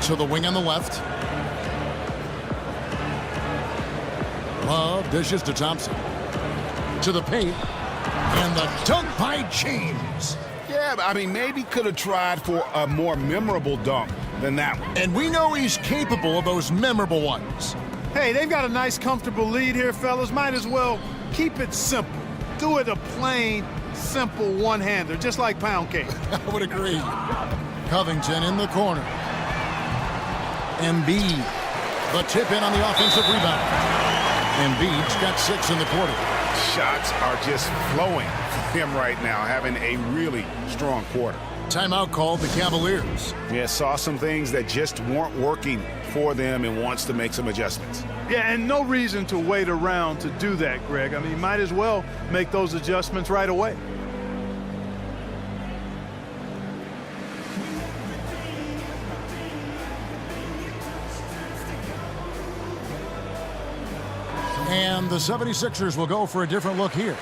To the wing on the left. Love dishes to Thompson. To the paint. And the dunk by James. Yeah, I mean, maybe could have tried for a more memorable dunk than that one. And we know he's capable of those memorable ones. Hey, they've got a nice, comfortable lead here, fellas. Might as well keep it simple. Do it a plain, simple one-hander, just like pound cake. I would agree. Covington in the corner. Embiid. The tip in on the offensive rebound. Embiid's got 6 in the quarter. Shots are just flowing for him right now, having a really strong quarter. Timeout called the Cavaliers. Yeah, saw some things that just weren't working for them and wants to make some adjustments. Yeah, and no reason to wait around to do that, Greg. I mean, you might as well make those adjustments right away. And the 76ers will go for a different look here.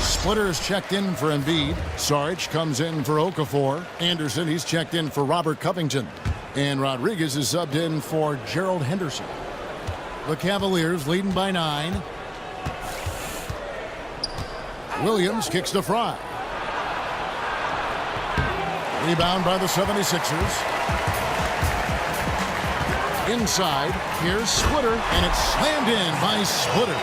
Splitter's checked in for Embiid. Saric comes in for Okafor. Anderson, he's checked in for Robert Covington. And Rodriguez is subbed in for Gerald Henderson. The Cavaliers leading by 9. Williams kicks to Fry. Rebound by the 76ers. Inside, here's Splitter, and it's slammed in by Splitter.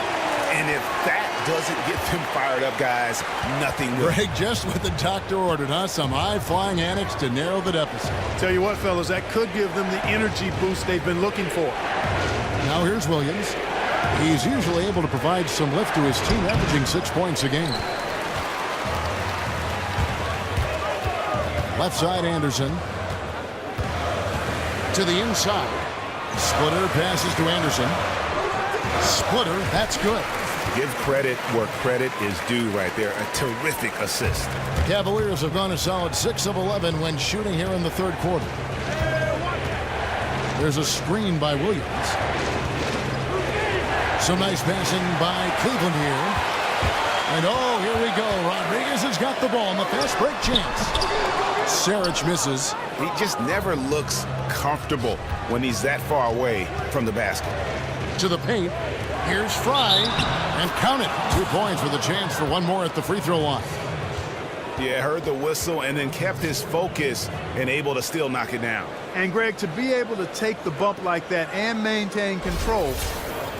And if that doesn't get them fired up, guys, nothing will. Greg, just what the doctor ordered, huh? Some high-flying antics to narrow the deficit. Tell you what, fellas, that could give them the energy boost they've been looking for. Now here's Williams. He's usually able to provide some lift to his team, averaging 6 points a game. Left side, Anderson. To the inside. Splitter passes to Anderson. Splitter, that's good. Give credit where credit is due right there. A terrific assist. Cavaliers have gone a solid 6 of 11 when shooting here in the third quarter. There's a screen by Williams. Some nice passing by Cleveland here. And oh, here we go. Rodriguez has got the ball in the fast break chance. Saric misses. He just never looks comfortable when he's that far away from the basket. To the paint. Here's Fry. And count it. 2 points with a chance for one more at the free throw line. Yeah, heard the whistle and then kept his focus and able to still knock it down. And, Greg, to be able to take the bump like that and maintain control,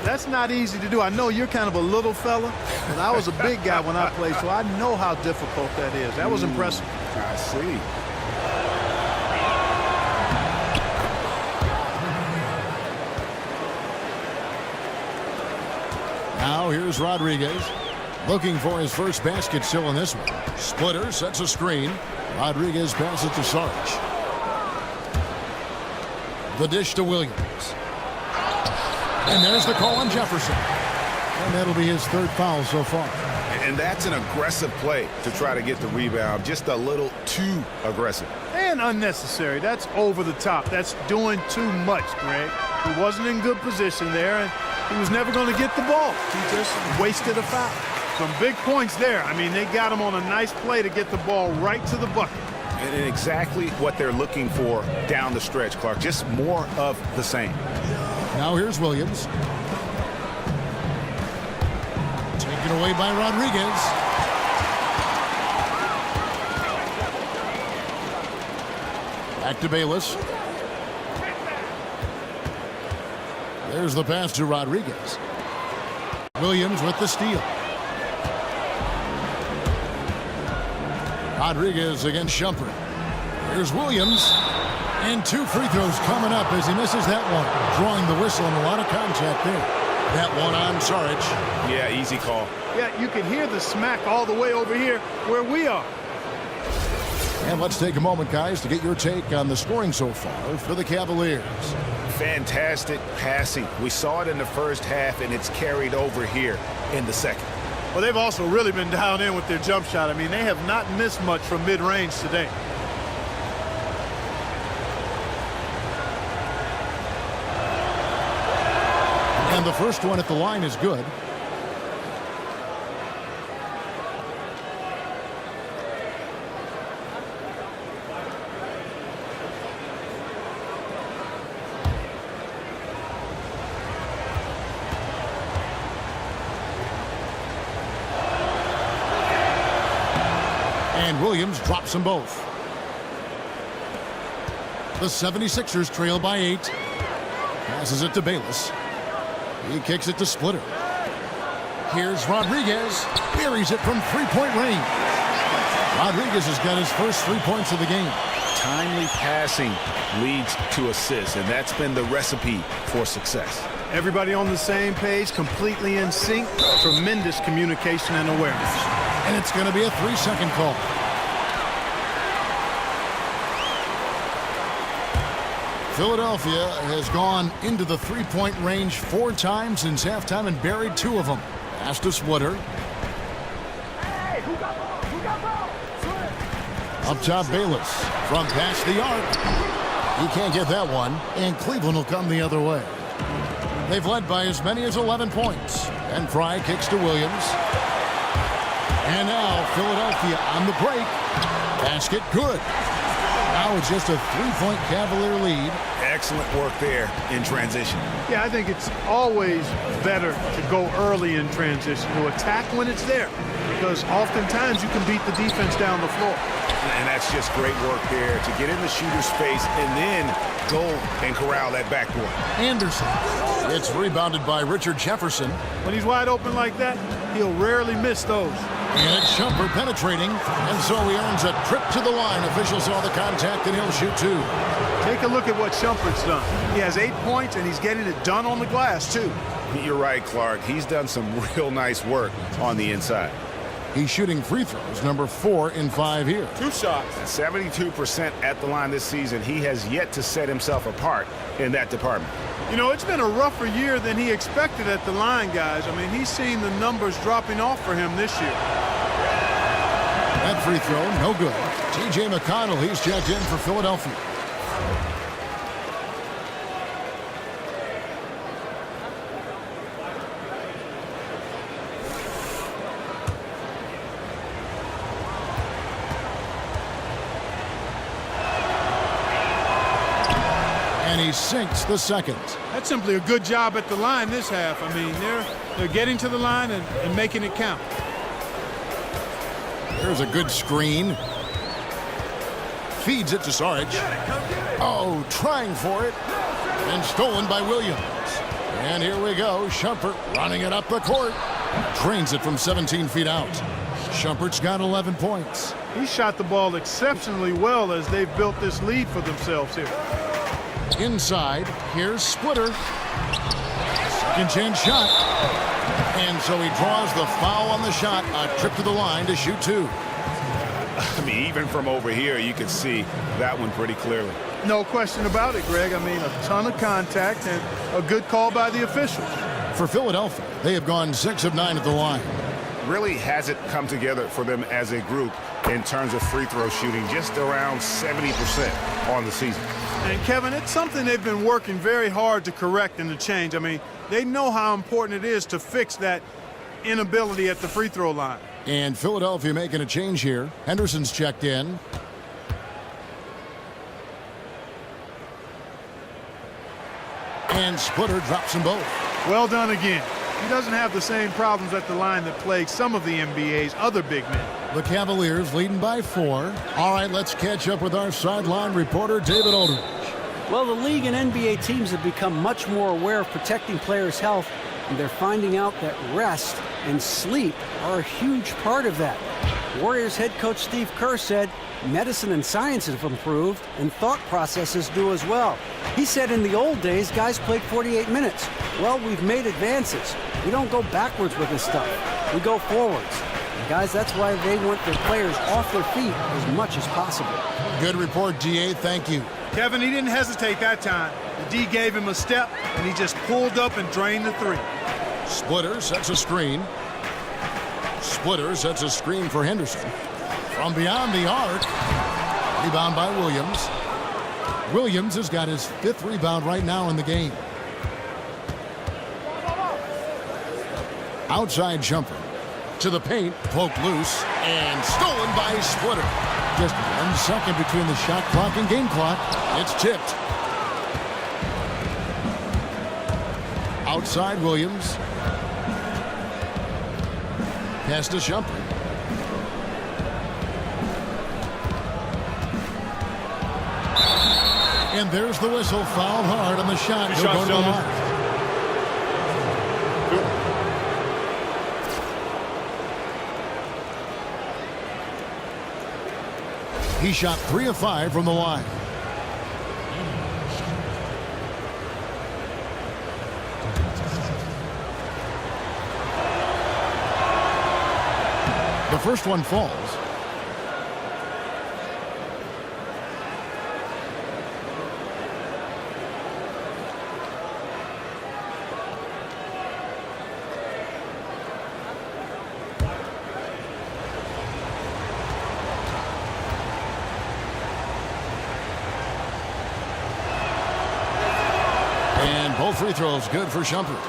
that's not easy to do. I know you're kind of a little fella, but I was a big guy when I played, so I know how difficult that is. That was impressive. I see. Now here's Rodriguez. Looking for his first basket still in this one. Splitter sets a screen. Rodriguez passes to Saric. The dish to Williams. And there's the call on Jefferson. And that'll be his 3rd foul so far. And that's an aggressive play to try to get the rebound. Just a little too aggressive. And unnecessary. That's over the top. That's doing too much, Greg. He wasn't in good position there, and he was never going to get the ball. He just wasted a foul. Some big points there. I mean, they got him on a nice play to get the ball right to the bucket. And exactly what they're looking for down the stretch, Clark. Just more of the same. Now here's Williams. Taken away by Rodriguez. Back to Bayless. There's the pass to Rodriguez. Williams with the steal. Rodriguez against Shumpert. Here's Williams. And 2 free throws coming up as he misses that one. Drawing the whistle and a lot of contact there. That one on Saric. Yeah, easy call. Yeah, you can hear the smack all the way over here where we are. And let's take a moment, guys, to get your take on the scoring so far for the Cavaliers. Fantastic passing. We saw it in the first half, and it's carried over here in the second. Well, they've also really been down in with their jump shot. I mean, they have not missed much from mid-range today. And the first one at the line is good. And Williams drops them both. The 76ers trail by 8. Passes it to Bayless. He kicks it to Splitter. Here's Rodriguez. Buries it from 3-point range. Rodriguez has got his first 3 points of the game. Timely passing leads to assists, and that's been the recipe for success. Everybody on the same page, completely in sync. Tremendous communication and awareness. And it's going to be a 3-second call. Philadelphia has gone into the 3-point range 4 times since halftime and buried 2 of them. Pass to Splitter. Up top, Bayless. From past the arc. He can't get that one, and Cleveland will come the other way. They've led by as many as 11 points. And Fry kicks to Williams. And now Philadelphia on the break. Basket good. Now it's just a 3-point Cavalier lead. Excellent work there in transition. Yeah, I think it's always better to go early in transition, to attack when it's there, because oftentimes you can beat the defense down the floor. And that's just great work there to get in the shooter's face and then go and corral that backboard. Anderson. It's rebounded by Richard Jefferson. When he's wide open like that, he'll rarely miss those. And it's Shumpert penetrating, and so he earns a trip to the line. Officials saw the contact, and he'll shoot 2. Take a look at what Shumpert's done. He has 8 points, and he's getting it done on the glass, too. You're right, Clark. He's done some real nice work on the inside. He's shooting free throws, number 4 in 5 here. 2 shots. 72% at the line this season. He has yet to set himself apart in that department. You know, it's been a rougher year than he expected at the line, guys. I mean, he's seen the numbers dropping off for him this year. That free throw, no good. T.J. McConnell, he's checked in for Philadelphia. And he sinks the second. That's simply a good job at the line this half. I mean, they're getting to the line and making it count. Here's a good screen. Feeds it to Saric. Oh, trying for it. And stolen by Williams. And here we go. Shumpert running it up the court. Drains it from 17 feet out. Shumpert's got 11 points. He shot the ball exceptionally well as they've built this lead for themselves here. Inside, here's Splitter. Second chance shot. And so he draws the foul on the shot. A trip to the line to shoot 2. I mean, even from over here, you can see that one pretty clearly. No question about it, Greg. I mean, a ton of contact and a good call by the officials. For Philadelphia, they have gone 6 of 9 at the line. Really hasn't come together for them as a group in terms of free throw shooting, just around 70% on the season. And Kevin, it's something they've been working very hard to correct and to change. I mean, they know how important it is to fix that inability at the free throw line. And Philadelphia making a change here. Henderson's checked in. And Splitter drops them both. Well done again. He doesn't have the same problems at the line that plague some of the NBA's other big men. The Cavaliers leading by 4. All right, let's catch up with our sideline reporter, David Aldridge. Well, the league and NBA teams have become much more aware of protecting players' health, and they're finding out that rest and sleep are a huge part of that. Warriors head coach Steve Kerr said medicine and science have improved, and thought processes do as well. He said in the old days, guys played 48 minutes. Well, we've made advances. We don't go backwards with this stuff. We go forwards. And guys, that's why they want their players off their feet as much as possible. Good report, DA. Thank you. Kevin, he didn't hesitate that time. The D gave him a step, and he just pulled up and drained the 3. Splitter sets a screen. Splitter sets a screen for Henderson. From beyond the arc. Rebound by Williams. Williams has got his 5th rebound right now in the game. Outside jumper. To the paint. Poked loose. And stolen by Splitter. Just 1 second between the shot clock and game clock. It's tipped. Outside Williams. Pass to Shumpert. And there's the whistle. Fouled hard on the shot. He'll go to the line. He shot 3 of 5 from the line. The first one falls. And both free throws good for Shumpert.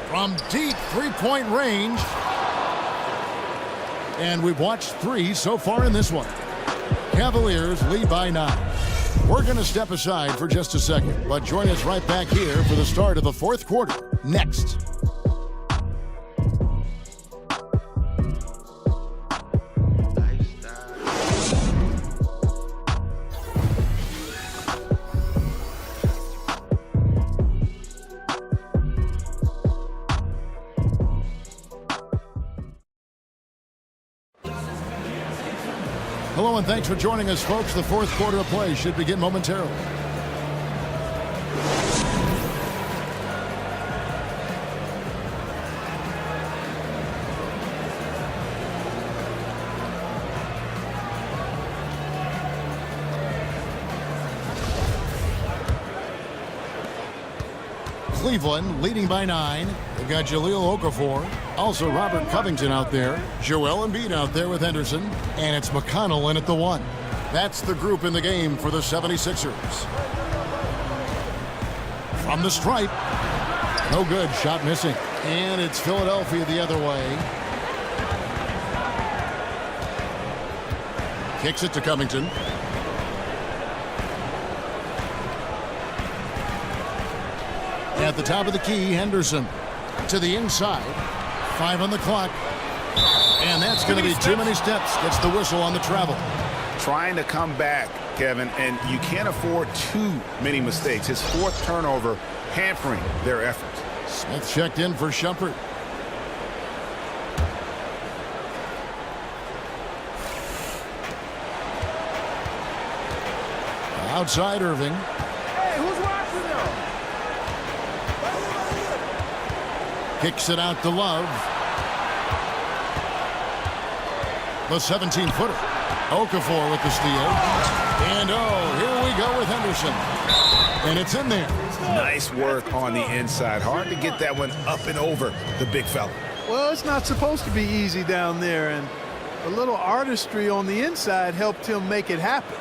From deep 3-point range. And we've watched 3 so far in this one. Cavaliers lead by 9. We're going to step aside for just a second, but join us right back here for the start of the 4th quarter next. Hello and thanks for joining us, folks. The 4th quarter of play should begin momentarily. Cleveland leading by 9. They've got Jahlil Okafor. Also Robert Covington out there. Joel Embiid out there with Henderson. And it's McConnell in at the 1. That's the group in the game for the 76ers. From the stripe. No good. Shot missing. And it's Philadelphia the other way. Kicks it to Covington. At the top of the key, Henderson to the inside. 5 on the clock. And that's going to be too many steps. Gets the whistle on the travel. Trying to come back, Kevin, and you can't afford too many mistakes. His 4th turnover hampering their efforts. Smith checked in for Shumpert. Outside Irving. Hey, who's watching though? Kicks it out to Love. The 17-footer. Okafor with the steal. And here we go with Henderson. And it's in there. Nice work on the inside. Hard to get that one up and over the big fella. Well, it's not supposed to be easy down there, and a little artistry on the inside helped him make it happen.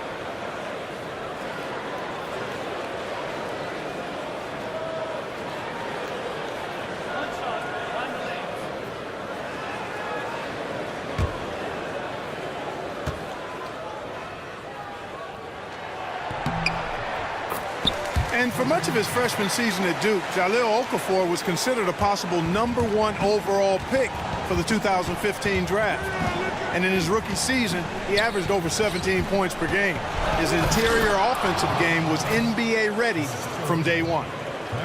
And for much of his freshman season at Duke, Jahlil Okafor was considered a possible #1 overall pick for the 2015 draft. And in his rookie season, he averaged over 17 points per game. His interior offensive game was NBA ready from day 1.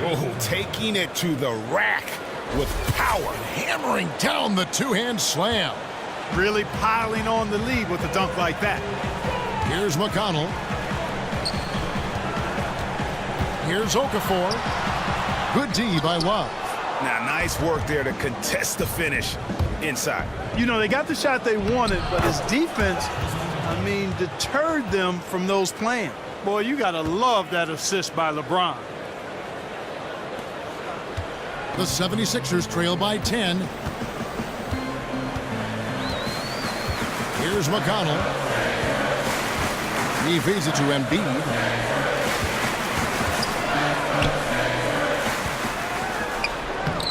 Oh, taking it to the rack with power. Hammering down the two-hand slam. Really piling on the lead with a dunk like that. Here's McConnell. Here's Okafor. Good D by Love. Now, nice work there to contest the finish inside. You know, they got the shot they wanted, but his defense, deterred them from those plans. Boy, you got to love that assist by LeBron. The 76ers trail by 10. Here's McConnell. He feeds it to Embiid.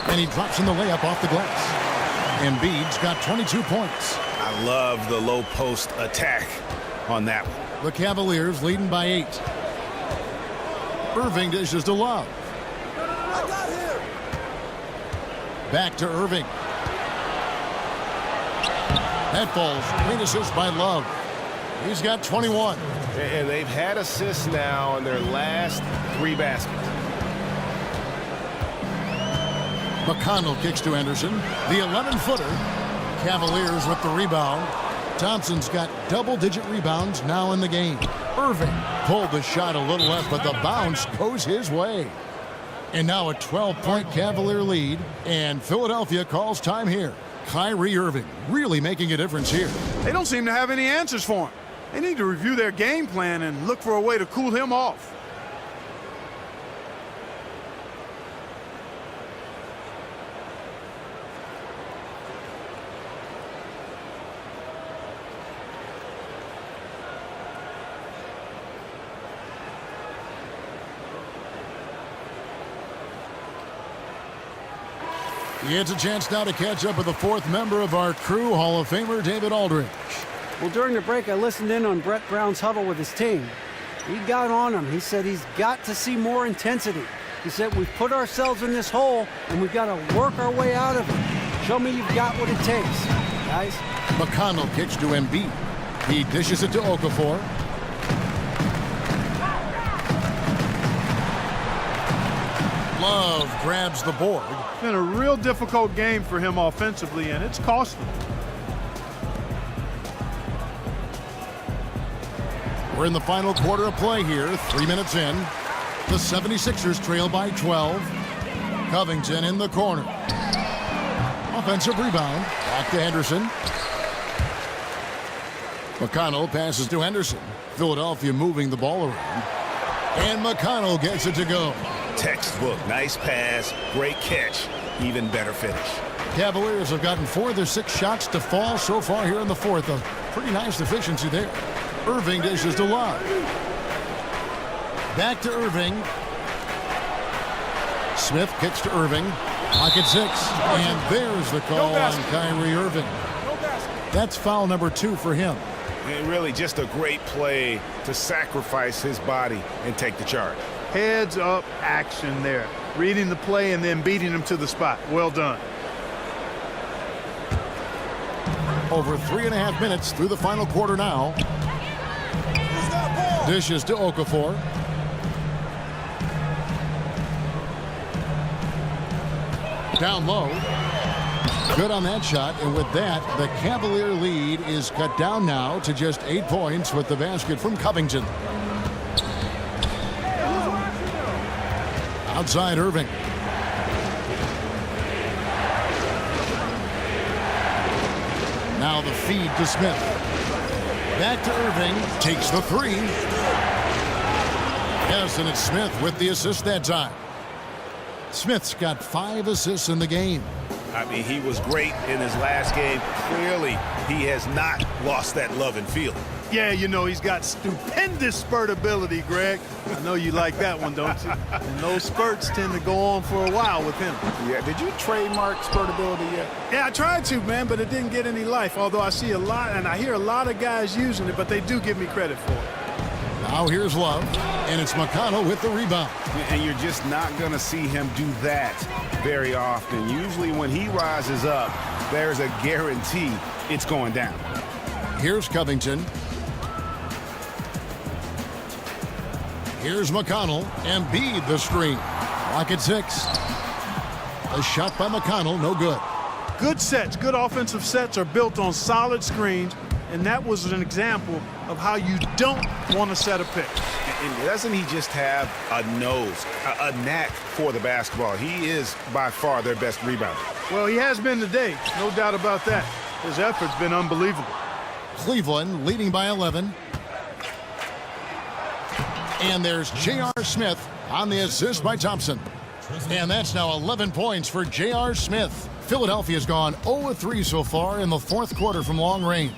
And he drops in the layup off the glass. Embiid's got 22 points. I love the low post attack on that one. The Cavaliers leading by 8. Irving dishes to Love. Back to Irving. That falls. Clean assist by Love. He's got 21. And they've had assists now in their last 3 baskets. McConnell kicks to Henderson. The 11-footer. Cavaliers with the rebound. Thompson's got double-digit rebounds now in the game. Irving pulled the shot a little left, but the bounce goes his way. And now a 12-point Cavalier lead, and Philadelphia calls time here. Kyrie Irving really making a difference here. They don't seem to have any answers for him. They need to review their game plan and look for a way to cool him off. It's a chance now to catch up with the 4th member of our crew, Hall of Famer David Aldridge. Well, during the break, I listened in on Brett Brown's huddle with his team. He got on him. He said he's got to see more intensity. He said we've put ourselves in this hole, and we've got to work our way out of it. Show me you've got what it takes, guys. McConnell kicks to Embiid. He dishes it to Okafor. Love grabs the board. It's been a real difficult game for him offensively, and it's cost him. We're in the final quarter of play here, 3 minutes in. The 76ers trail by 12. Covington in the corner. Offensive rebound. Back to Henderson. McConnell passes to Henderson. Philadelphia moving the ball around. And McConnell gets it to go. Textbook. Nice pass, great catch, even better finish. Cavaliers have gotten 4 of their 6 shots to fall so far here in the fourth. A pretty nice efficiency there. Irving dishes to Love. Back to Irving. Smith kicks to Irving. Pocket 6. And there's the call on Kyrie Irving. That's foul number 2 for him. And really just a great play to sacrifice his body and take the charge. Heads up action there. Reading the play and then beating him to the spot. Well done. Over 3.5 minutes through the final quarter now. Dishes to Okafor. Down low. Good on that shot, and with that, the Cavalier lead is cut down now to just 8 points with the basket from Covington. Outside Irving. Now the feed to Smith. Back to Irving. Takes the 3. Yes, and it's Smith with the assist that time. Smith's got 5 assists in the game. I mean, he was great in his last game. Clearly, he has not lost that love and feeling. Yeah, you know, he's got stupendous spurt ability, Greg. I know you like that one, don't you? And those spurts tend to go on for a while with him. Yeah, did you trademark spurt ability yet? Yeah, I tried to, man, but it didn't get any life. Although I see a lot, and I hear a lot of guys using it, but they do give me credit for it. Now here's Love, and it's McConnell with the rebound. And you're just not going to see him do that very often. Usually when he rises up, there's a guarantee it's going down. Here's Covington. Here's McConnell. Embiid the screen. Rocket 6. A shot by McConnell, no good. Good sets, good offensive sets are built on solid screens, and that was an example of how you don't want to set a pick. And doesn't he just have a nose, a knack for the basketball? He is by far their best rebounder. Well, he has been today, no doubt about that. His effort's been unbelievable. Cleveland leading by 11. And there's J.R. Smith on the assist by Thompson. And that's now 11 points for J.R. Smith. Philadelphia's gone 0-3 so far in the fourth quarter from long range.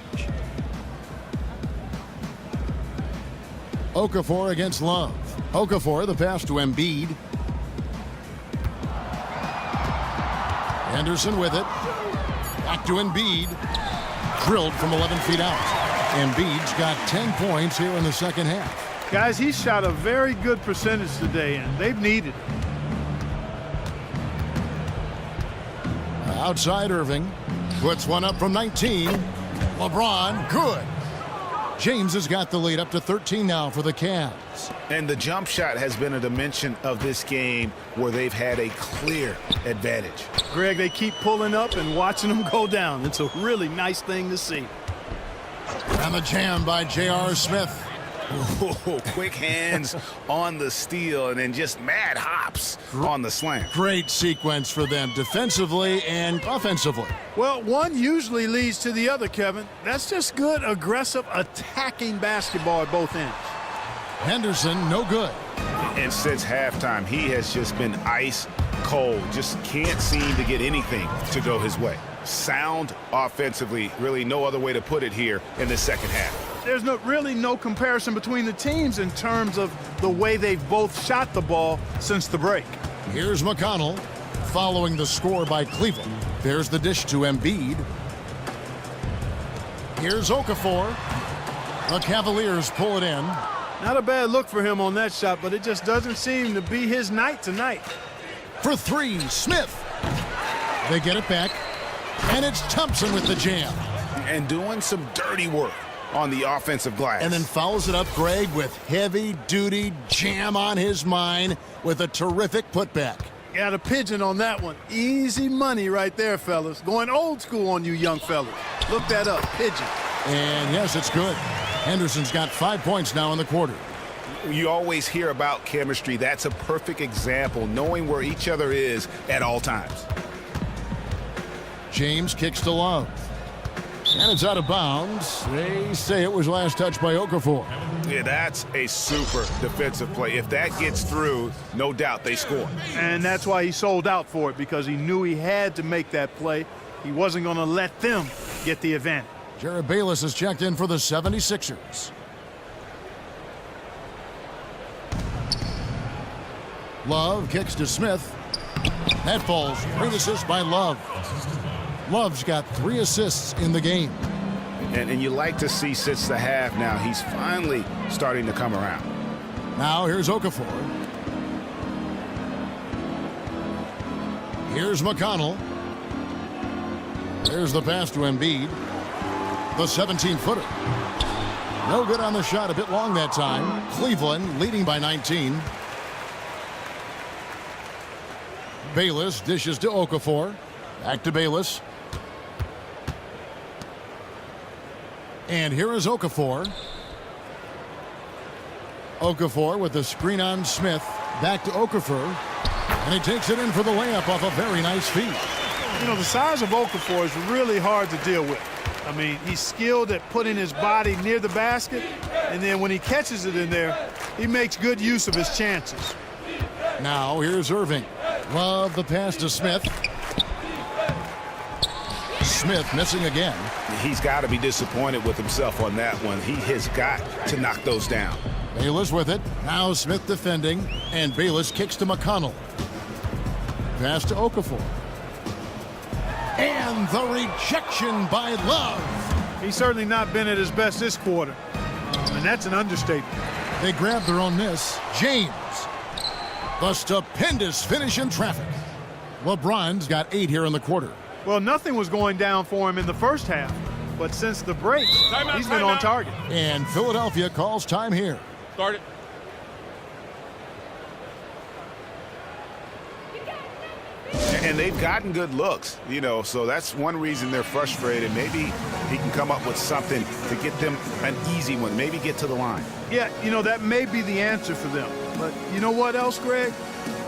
Okafor against Love. Okafor, the pass to Embiid. Henderson with it. Back to Embiid. Drilled from 11 feet out. Embiid's got 10 points here in the second half. Guys, he shot a very good percentage today, and they've needed it. Outside Irving. Puts one up from 19. LeBron, good. James has got the lead up to 13 now for the Cavs. And the jump shot has been a dimension of this game where they've had a clear advantage. Greg, they keep pulling up and watching them go down. It's a really nice thing to see. And the jam by J.R. Smith. Ooh, quick hands on the steal and then just mad hops on the slam. Great sequence for them defensively and offensively. Well, one usually leads to the other, Kevin. That's just good, aggressive, attacking basketball at both ends. Henderson, no good. And since halftime, he has just been ice cold. Just can't seem to get anything to go his way. Sound offensively, really no other way to put it here in the second half. There's really no comparison between the teams in terms of the way they've both shot the ball since the break. Here's McConnell following the score by Cleveland. There's the dish to Embiid. Here's Okafor. The Cavaliers pull it in. Not a bad look for him on that shot, but it just doesn't seem to be his night tonight. For 3, Smith. They get it back, and it's Thompson with the jam. And doing some dirty work on the offensive glass. And then follows it up, Greg, with heavy-duty jam on his mind with a terrific putback. Got a pigeon on that one. Easy money right there, fellas. Going old school on you young fellas. Look that up, pigeon. And yes, it's good. Henderson's got 5 points now in the quarter. You always hear about chemistry. That's a perfect example, knowing where each other is at all times. James kicks to Love. And it's out of bounds. They say it was last touched by Okafor. Yeah, that's a super defensive play. If that gets through, no doubt they score. And that's why he sold out for it, because he knew he had to make that play. He wasn't going to let them get the advantage. Jared Bayless is checked in for the 76ers. Love kicks to Smith. That falls. Great assist by Love. Love's got 3 assists in the game. And you like to see since the half now, he's finally starting to come around. Now here's Okafor. Here's McConnell. There's the pass to Embiid. The 17-footer. No good on the shot, a bit long that time. Cleveland leading by 19. Bayless dishes to Okafor. Back to Bayless. And here is Okafor. Okafor with the screen on Smith. Back to Okafor. And he takes it in for the layup off a very nice feed. You know, the size of Okafor is really hard to deal with. I mean, he's skilled at putting his body near the basket, and then when he catches it in there, he makes good use of his chances. Now here's Irving. Love the pass to Smith. Smith missing again. He's got to be disappointed with himself on that one. He has got to knock those down. Bayless with it. Now Smith defending, and Bayless kicks to McConnell. Pass to Okafor. And the rejection by Love. He's certainly not been at his best this quarter, and that's an understatement. They grab their own miss. James. The stupendous finish in traffic. LeBron's got 8 here in the quarter. Well, nothing was going down for him in the first half, but since the break, he's been on target. And Philadelphia calls time here. Start it. And they've gotten good looks, you know, so that's one reason they're frustrated. Maybe he can come up with something to get them an easy one, maybe get to the line. Yeah, you know, that may be the answer for them. But you know what else, Greg?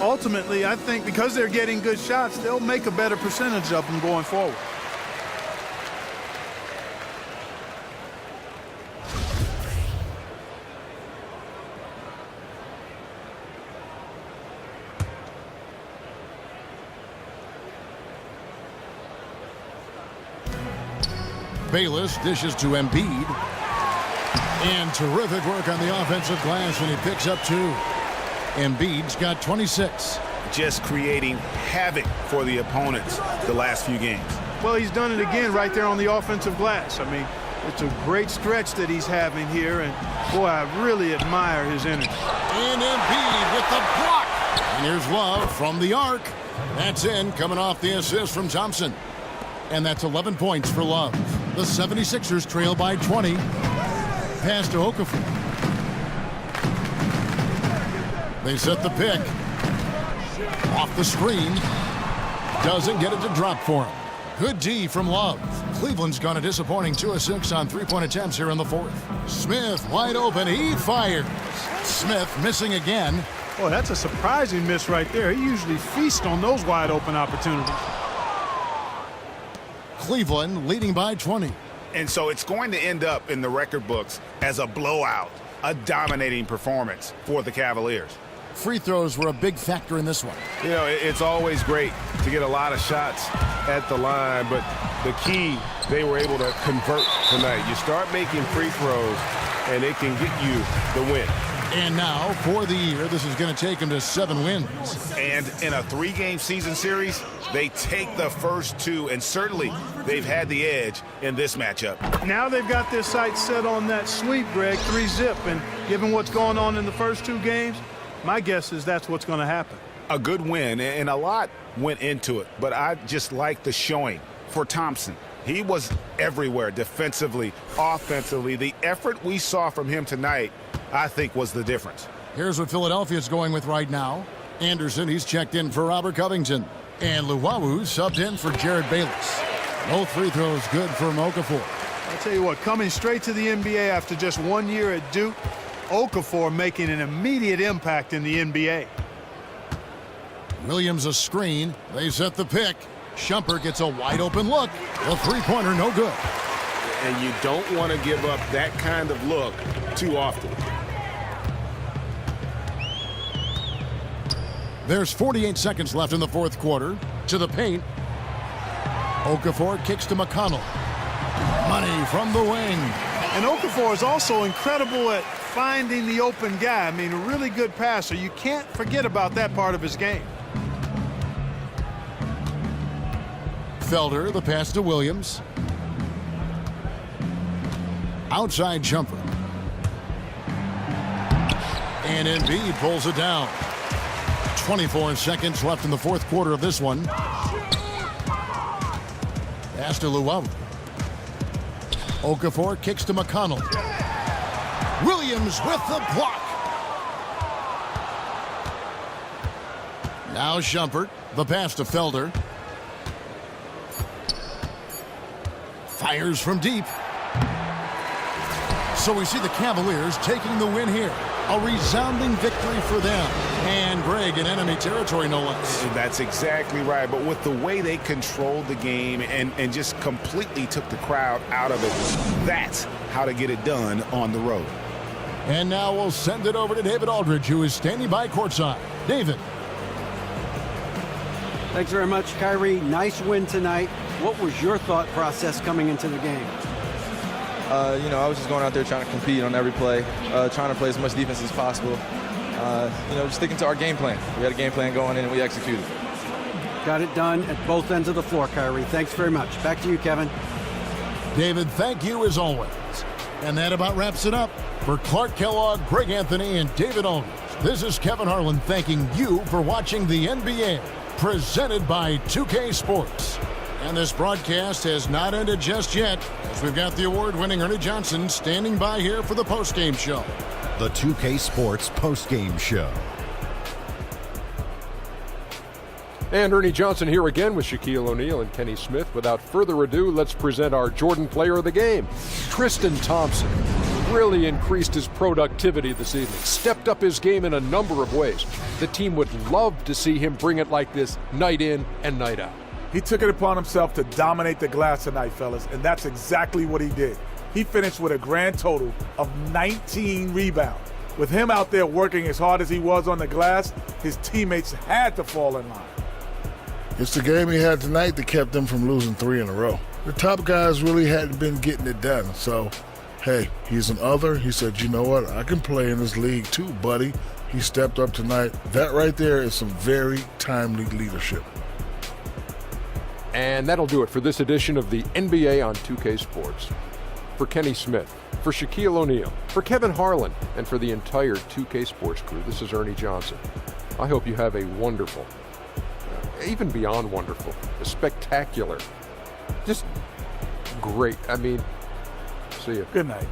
Ultimately, I think because they're getting good shots, they'll make a better percentage of them going forward. Bayless dishes to Embiid. And terrific work on the offensive glass, and he picks up 2. Embiid's got 26. Just creating havoc for the opponents the last few games. Well, he's done it again right there on the offensive glass. I mean, it's a great stretch that he's having here, and boy, I really admire his energy. And Embiid with the block. And here's Love from the arc. That's in, coming off the assist from Thompson. And that's 11 points for Love. The 76ers trail by 20. Pass to Okafor. They set the pick. Off the screen. Doesn't get it to drop for him. Good D from Love. Cleveland's gone a disappointing 2 of 6 on 3-point attempts here in the 4th. Smith wide open. He fires. Smith missing again. Boy, that's a surprising miss right there. He usually feasts on those wide open opportunities. Cleveland leading by 20. And so it's going to end up in the record books as a blowout, a dominating performance for the Cavaliers. Free throws were a big factor in this one. You know, it's always great to get a lot of shots at the line, but the key, they were able to convert tonight. You start making free throws, and it can get you the win. And now, for the year, this is going to take them to 7 wins. And in a 3-game season series, they take the first 2, and certainly they've had the edge in this matchup. Now they've got their sights set on that sweep, Greg, 3-zip, and given what's going on in the first 2 games, my guess is that's what's going to happen. A good win, and a lot went into it, but I just like the showing for Thompson. He was everywhere, defensively, offensively. The effort we saw from him tonight, I think, was the difference. Here's what Philadelphia's going with right now. Anderson, he's checked in for Robert Covington. And Luwawu subbed in for Jared Bayless. Both free throws good for Okafor. I'll tell you what, coming straight to the NBA after just 1 year at Duke, Okafor making an immediate impact in the NBA. Williams a screen. They set the pick. Shumpert gets a wide open look. The three-pointer no good. And you don't want to give up that kind of look too often. There's 48 seconds left in the fourth quarter. To the paint. Okafor kicks to McConnell. Money from the wing. And Okafor is also incredible at finding the open guy. I mean, a really good passer. You can't forget about that part of his game. Felder, the pass to Williams. Outside jumper. And Embiid pulls it down. 24 seconds left in the fourth quarter of this one. Pass to Luau. Okafor kicks to McConnell. Williams with the block. Now Shumpert. The pass to Felder. Fires from deep. So we see the Cavaliers taking the win here. A resounding victory for them. And Greg in enemy territory, no less. That's exactly right. But with the way they controlled the game and just completely took the crowd out of it, that's how to get it done on the road. And now we'll send it over to David Aldridge, who is standing by courtside. David. Thanks very much, Kyrie. Nice win tonight. What was your thought process coming into the game? I was just going out there trying to compete on every play, trying to play as much defense as possible. Just sticking to our game plan. We had a game plan going in and we executed. Got it done at both ends of the floor, Kyrie. Thanks very much. Back to you, Kevin. David, thank you as always. And that about wraps it up. For Clark Kellogg, Greg Anthony, and David Aldridge, this is Kevin Harlan thanking you for watching the NBA, presented by 2K Sports. And this broadcast has not ended just yet, as we've got the award-winning Ernie Johnson standing by here for the post-game show. The 2K Sports post-game show. And Ernie Johnson here again with Shaquille O'Neal and Kenny Smith. Without further ado, let's present our Jordan Player of the Game. Tristan Thompson really increased his productivity this evening, stepped up his game in a number of ways. The team would love to see him bring it like this night in and night out. He took it upon himself to dominate the glass tonight, fellas, and that's exactly what he did. He finished with a grand total of 19 rebounds. With him out there working as hard as he was on the glass, his teammates had to fall in line. It's the game he had tonight that kept them from losing 3 in a row. The top guys really hadn't been getting it done, so, hey, he's an other. He said, you know what, I can play in this league too, buddy. He stepped up tonight. That right there is some very timely leadership. And that'll do it for this edition of the NBA on 2K Sports. For Kenny Smith, for Shaquille O'Neal, for Kevin Harlan, and for the entire 2K Sports crew, this is Ernie Johnson. I hope you have a wonderful, even beyond wonderful, a spectacular, just great. See you. Good night.